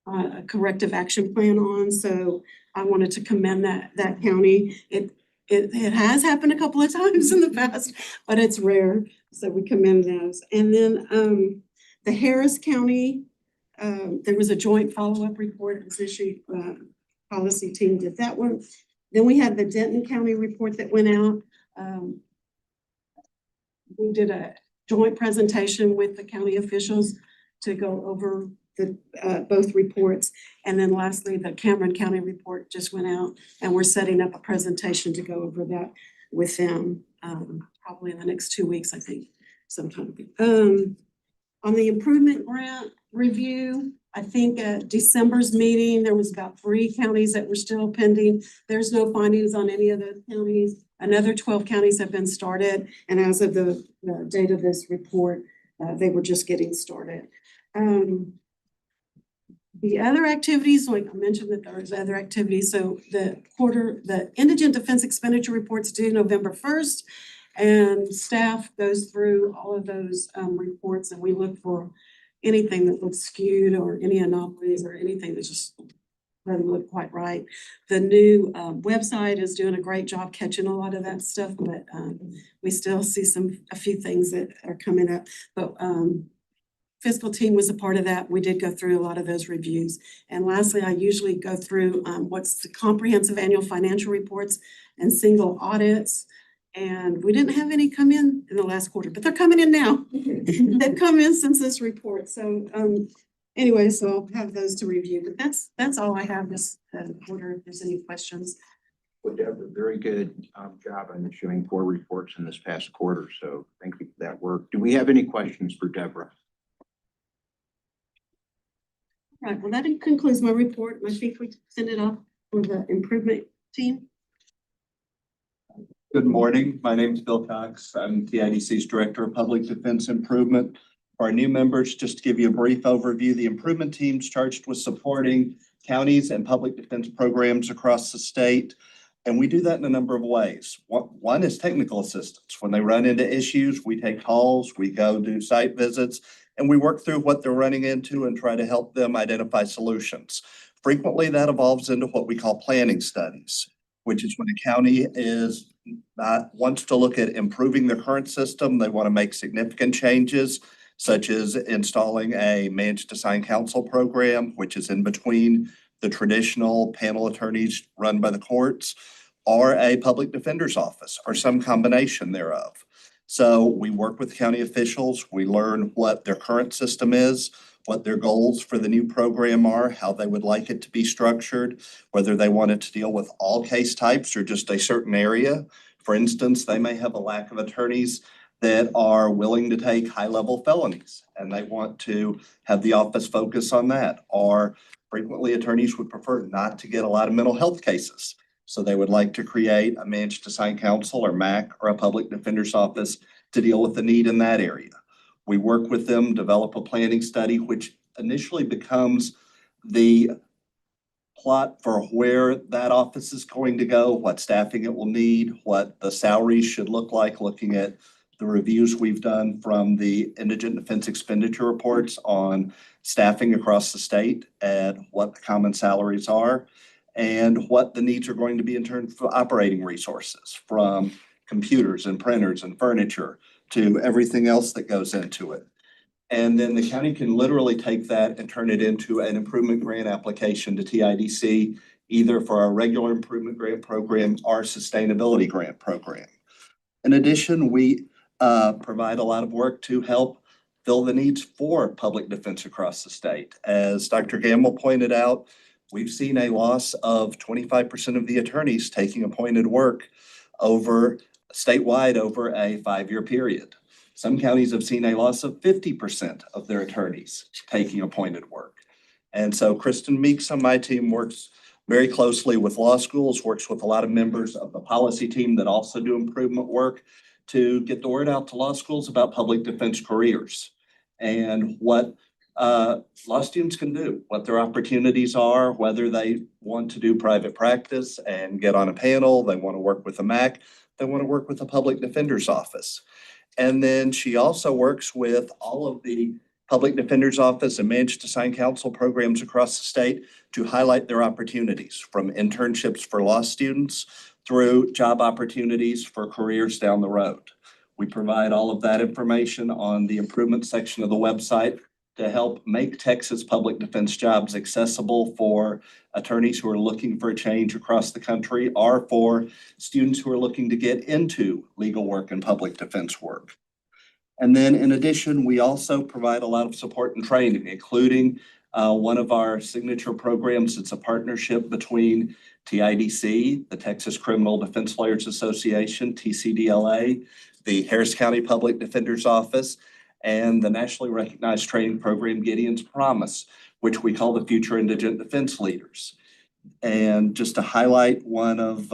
[SPEAKER 21] a corrective action plan on. So I wanted to commend that county. It has happened a couple of times in the past, but it's rare. So we commend those. And then the Harris County, there was a joint follow-up report. It was issued, policy team did that one. Then we had the Denton County report that went out. We did a joint presentation with the county officials to go over the both reports. And then lastly, the Cameron County report just went out and we're setting up a presentation to go over that with them probably in the next 2 weeks, I think, sometime. On the improvement grant review, I think at December's meeting, there was about 3 counties that were still pending. There's no findings on any of those counties. Another 12 counties have been started. And as of the date of this report, they were just getting started. The other activities, like I mentioned that there's other activities. So the indigent defense expenditure reports due November 1st. And staff goes through all of those reports and we look for anything that looks skewed or any anomalies or anything that just doesn't look quite right. The new website is doing a great job catching a lot of that stuff, but we still see a few things that are coming up. But fiscal team was a part of that. We did go through a lot of those reviews. And lastly, I usually go through what's the comprehensive annual financial reports and single audits. And we didn't have any come in the last quarter, but they're coming in now. They've come in since this report. So anyway, so I'll have those to review. But that's all I have this quarter. If there's any questions.
[SPEAKER 6] Well, Deborah, very good job on issuing 4 reports in this past quarter. So thank you for that work. Do we have any questions for Deborah?
[SPEAKER 21] All right, well, that concludes my report. I think we send it off for the improvement team.
[SPEAKER 5] Good morning. My name is Bill Cox. I'm TIDC's Director of Public Defense Improvement. For our new members, just to give you a brief overview, the improvement team's charged with supporting counties and public defense programs across the state. And we do that in a number of ways. One is technical assistance. When they run into issues, we take calls, we go do site visits, and we work through what they're running into and try to help them identify solutions. Frequently, that evolves into what we call planning studies, which is when a county wants to look at improving the current system. They want to make significant changes, such as installing a managed assigned counsel program, which is in between the traditional panel attorneys run by the courts, or a public defender's office, or some combination thereof. So we work with county officials. We learn what their current system is, what their goals for the new program are, how they would like it to be structured, whether they want it to deal with all case types or just a certain area. For instance, they may have a lack of attorneys that are willing to take high-level felonies, and they want to have the office focus on that. Or frequently, attorneys would prefer not to get a lot of mental health cases. So they would like to create a managed assigned counsel or MAC or a public defender's office to deal with the need in that area. We work with them, develop a planning study, which initially becomes the plot for where that office is going to go, what staffing it will need, what the salaries should look like, looking at the reviews we've done from the indigent defense expenditure reports on staffing across the state and what the common salaries are and what the needs are going to be in terms of operating resources, from computers and printers and furniture to everything else that goes into it. And then the county can literally take that and turn it into an improvement grant application to TIDC, either for our regular improvement grant program or sustainability grant program. In addition, we provide a lot of work to help fill the needs for public defense across the state. As Dr. Gamble pointed out, we've seen a loss of 25% of the attorneys taking appointed work statewide over a 5-year period. Some counties have seen a loss of 50% of their attorneys taking appointed work. And so Kristen Meeks on my team works very closely with law schools, works with a lot of members of the policy team that also do improvement work to get the word out to law schools about public defense careers and what law students can do, what their opportunities are, whether they want to do private practice and get on a panel, they want to work with a MAC, they want to work with a public defender's office. And then she also works with all of the public defender's office and managed assigned counsel programs across the state to highlight their opportunities, from internships for law students through job opportunities for careers down the road. We provide all of that information on the improvement section of the website to help make Texas public defense jobs accessible for attorneys who are looking for a change across the country or for students who are looking to get into legal work and public defense work. And then in addition, we also provide a lot of support and training, including one of our signature programs. It's a partnership between TIDC, the Texas Criminal Defense Lawyers Association, TCDLA, the Harris County Public Defender's Office, and the nationally recognized training program Gideon's Promise, which we call the Future Indigent Defense Leaders. And just to highlight one of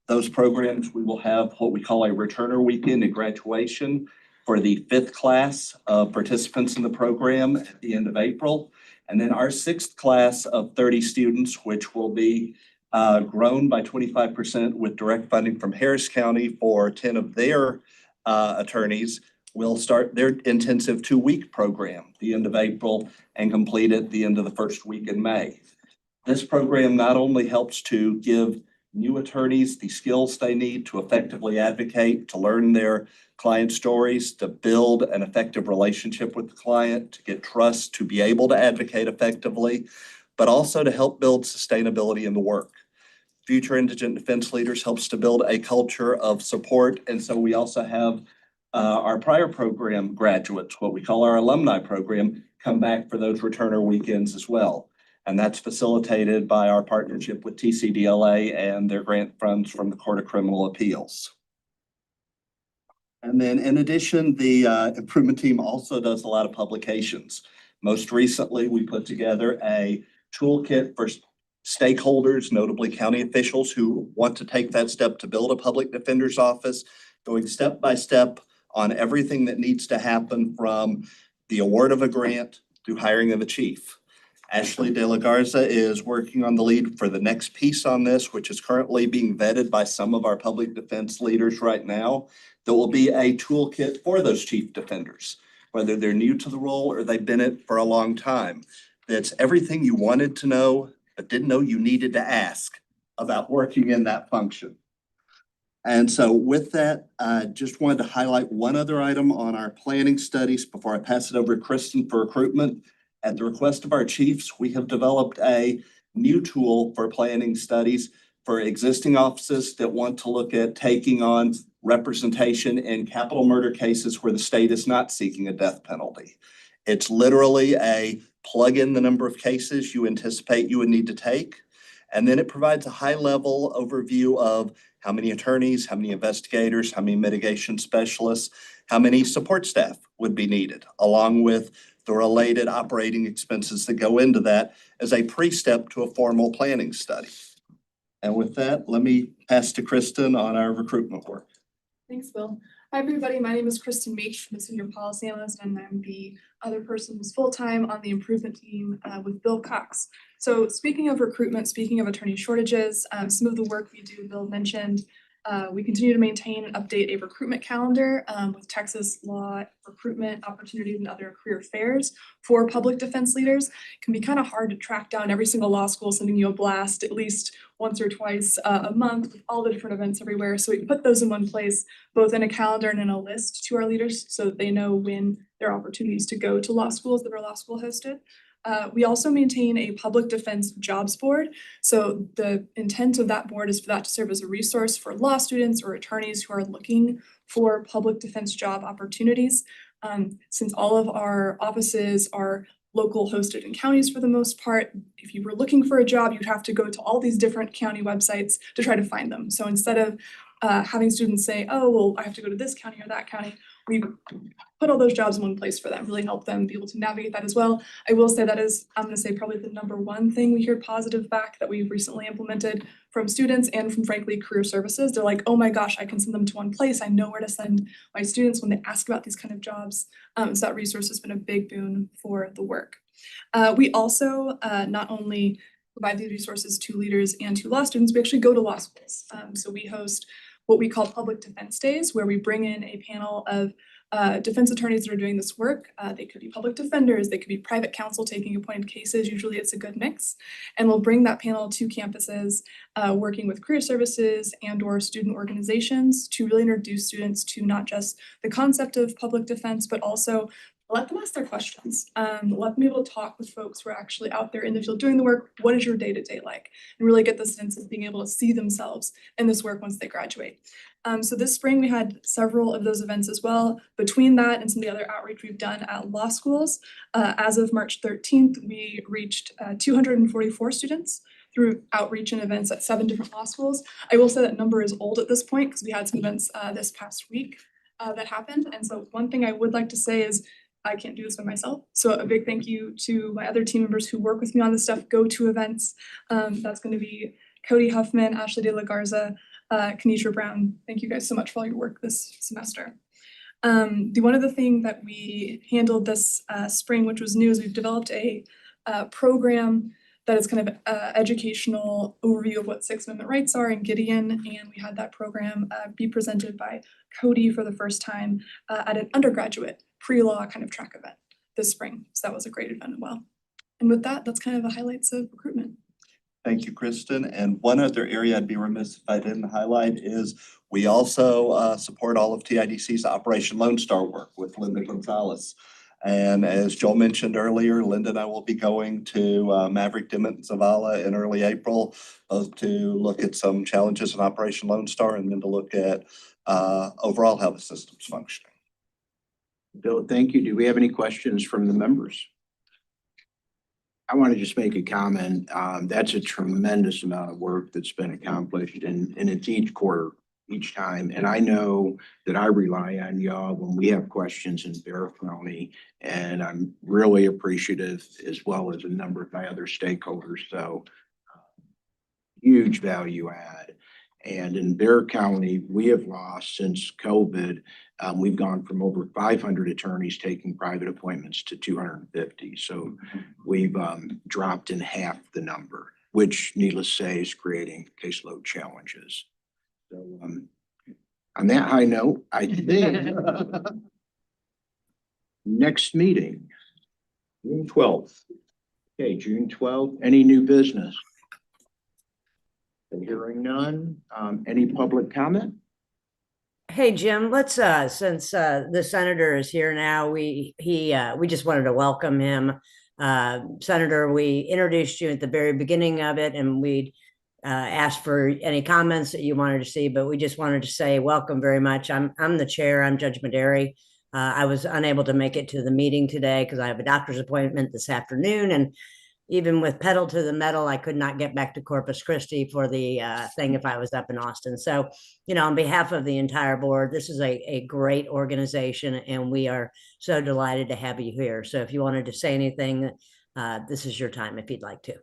[SPEAKER 5] those programs, we will have what we call a returner weekend at graduation for the 5th class of participants in the program at the end of April. And then our 6th class of 30 students, which will be grown by 25% with direct funding from Harris County for 10 of their attorneys, will start their intensive 2-week program the end of April and complete it the end of the first week in May. This program not only helps to give new attorneys the skills they need to effectively advocate, to learn their client stories, to build an effective relationship with the client, to get trust, to be able to advocate effectively, but also to help build sustainability in the work. Future Indigent Defense Leaders helps to build a culture of support. And so we also have our prior program graduates, what we call our alumni program, come back for those returner weekends as well. And that's facilitated by our partnership with TCDLA and their grant funds from the Court of Criminal Appeals. And then in addition, the improvement team also does a lot of publications. Most recently, we put together a toolkit for stakeholders, notably county officials who want to take that step to build a public defender's office, going step by step on everything that needs to happen from the award of a grant through hiring of a chief. Ashley De La Garza is working on the lead for the next piece on this, which is currently being vetted by some of our public defense leaders right now. There will be a toolkit for those chief defenders, whether they're new to the role or they've been it for a long time. That's everything you wanted to know, but didn't know you needed to ask about working in that function. And so with that, I just wanted to highlight one other item on our planning studies before I pass it over to Kristen for recruitment. At the request of our chiefs, we have developed a new tool for planning studies for existing offices that want to look at taking on representation in capital murder cases where the state is not seeking a death penalty. It's literally a plug in the number of cases you anticipate you would need to take. And then it provides a high level overview of how many attorneys, how many investigators, how many mitigation specialists, how many support staff would be needed, along with the related operating expenses that go into that as a pre-step to a formal planning study. And with that, let me pass to Kristen on our recruitment work.
[SPEAKER 7] Thanks, Bill. Hi, everybody. My name is Kristen Meeks. I'm a senior policy analyst, and I'm the other person who's full-time on the improvement team with Bill Cox. So speaking of recruitment, speaking of attorney shortages, some of the work we do, Bill mentioned, we continue to maintain and update a recruitment calendar with Texas law recruitment opportunities and other career fairs for public defense leaders. It can be kind of hard to track down every single law school sending you a blast at least once or twice a month with all the different events everywhere. So we put those in one place, both in a calendar and in a list to our leaders so that they know when there are opportunities to go to law schools that are law school hosted. We also maintain a public defense jobs board. So the intent of that board is for that to serve as a resource for law students or attorneys who are looking for public defense job opportunities. Since all of our offices are local hosted in counties for the most part, if you were looking for a job, you'd have to go to all these different county websites to try to find them. So instead of having students say, oh, well, I have to go to this county or that county, we put all those jobs in one place for them, really help them be able to navigate that as well. I will say that is, I'm gonna say probably the number one thing we hear positive back that we've recently implemented from students and from frankly career services. They're like, oh my gosh, I can send them to one place. I know where to send my students when they ask about these kind of jobs. So that resource has been a big boon for the work. We also not only provide these resources to leaders and to law students, we actually go to law schools. So we host what we call public defense days, where we bring in a panel of defense attorneys that are doing this work. They could be public defenders, they could be private counsel taking appointed cases. Usually it's a good mix. And we'll bring that panel to campuses, working with career services and or student organizations to really introduce students to not just the concept of public defense, but also let them ask their questions. Let them be able to talk with folks who are actually out there in the field doing the work. What is your day-to-day like? And really get the sense of being able to see themselves in this work once they graduate. So this spring, we had several of those events as well. Between that and some of the other outreach we've done at law schools, as of March 13th, we reached 244 students through outreach and events at 7 different law schools. I will say that number is old at this point because we had some events this past week that happened. And so one thing I would like to say is I can't do this by myself. So a big thank you to my other team members who work with me on this stuff, go to events. That's going to be Cody Huffman, Ashley De La Garza, Kanisha Brown. Thank you guys so much for all your work this semester. The one other thing that we handled this spring, which was new, is we've developed a program that is kind of educational overview of what Sixth Amendment rights are in Gideon. And we had that program be presented by Cody for the first time at an undergraduate pre-law kind of track event this spring. So that was a great event as well. And with that, that's kind of the highlights of recruitment.
[SPEAKER 5] Thank you, Kristen. And one other area I'd be remiss if I didn't highlight is we also support all of TIDC's Operation Lone Star work with Linda Gonzalez. And as Joel mentioned earlier, Linda and I will be going to Maverick Dimmitt Zavala in early April, both to look at some challenges in Operation Lone Star and then to look at overall how the system's functioning.
[SPEAKER 6] Bill, thank you. Do we have any questions from the members? I want to just make a comment. That's a tremendous amount of work that's been accomplished and it's each quarter, each time. And I know that I rely on y'all when we have questions in Bear County, and I'm really appreciative as well as a number of my other stakeholders. So huge value add. And in Bear County, we have lost since COVID. We've gone from over 500 attorneys taking private appointments to 250. So we've dropped in half the number, which needless to say is creating caseload challenges. So on that high note, I think next meeting, June 12th. Okay, June 12th, any new business? Hearing none. Any public comment?
[SPEAKER 2] Hey, Jim, let's, since the senator is here now, we just wanted to welcome him. Senator, we introduced you at the very beginning of it, and we'd asked for any comments that you wanted to see, but we just wanted to say welcome very much. I'm the chair, I'm Judge Maderi. I was unable to make it to the meeting today because I have a doctor's appointment this afternoon, and even with pedal to the metal, I could not get back to Corpus Christi for the thing if I was up in Austin. So, you know, on behalf of the entire board, this is a great organization, and we are so delighted to have you here. So if you wanted to say anything, this is your time if you'd like to.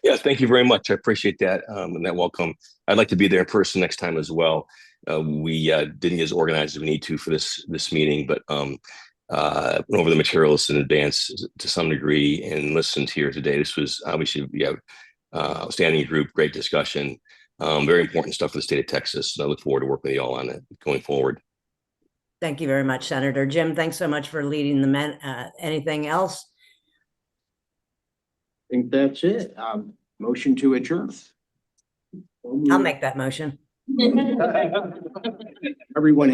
[SPEAKER 16] Yeah, thank you very much. I appreciate that and that welcome. I'd like to be there in person next time as well. We didn't get as organized as we need to for this meeting, but went over the materials in advance to some degree and listened here today. This was obviously, we have outstanding group, great discussion, very important stuff for the state of Texas. And I look forward to working with you all on it going forward.
[SPEAKER 2] Thank you very much, Senator. Jim, thanks so much for leading the men. Anything else?
[SPEAKER 6] I think that's it. Motion to adjourn.
[SPEAKER 2] I'll make that motion.
[SPEAKER 6] Everyone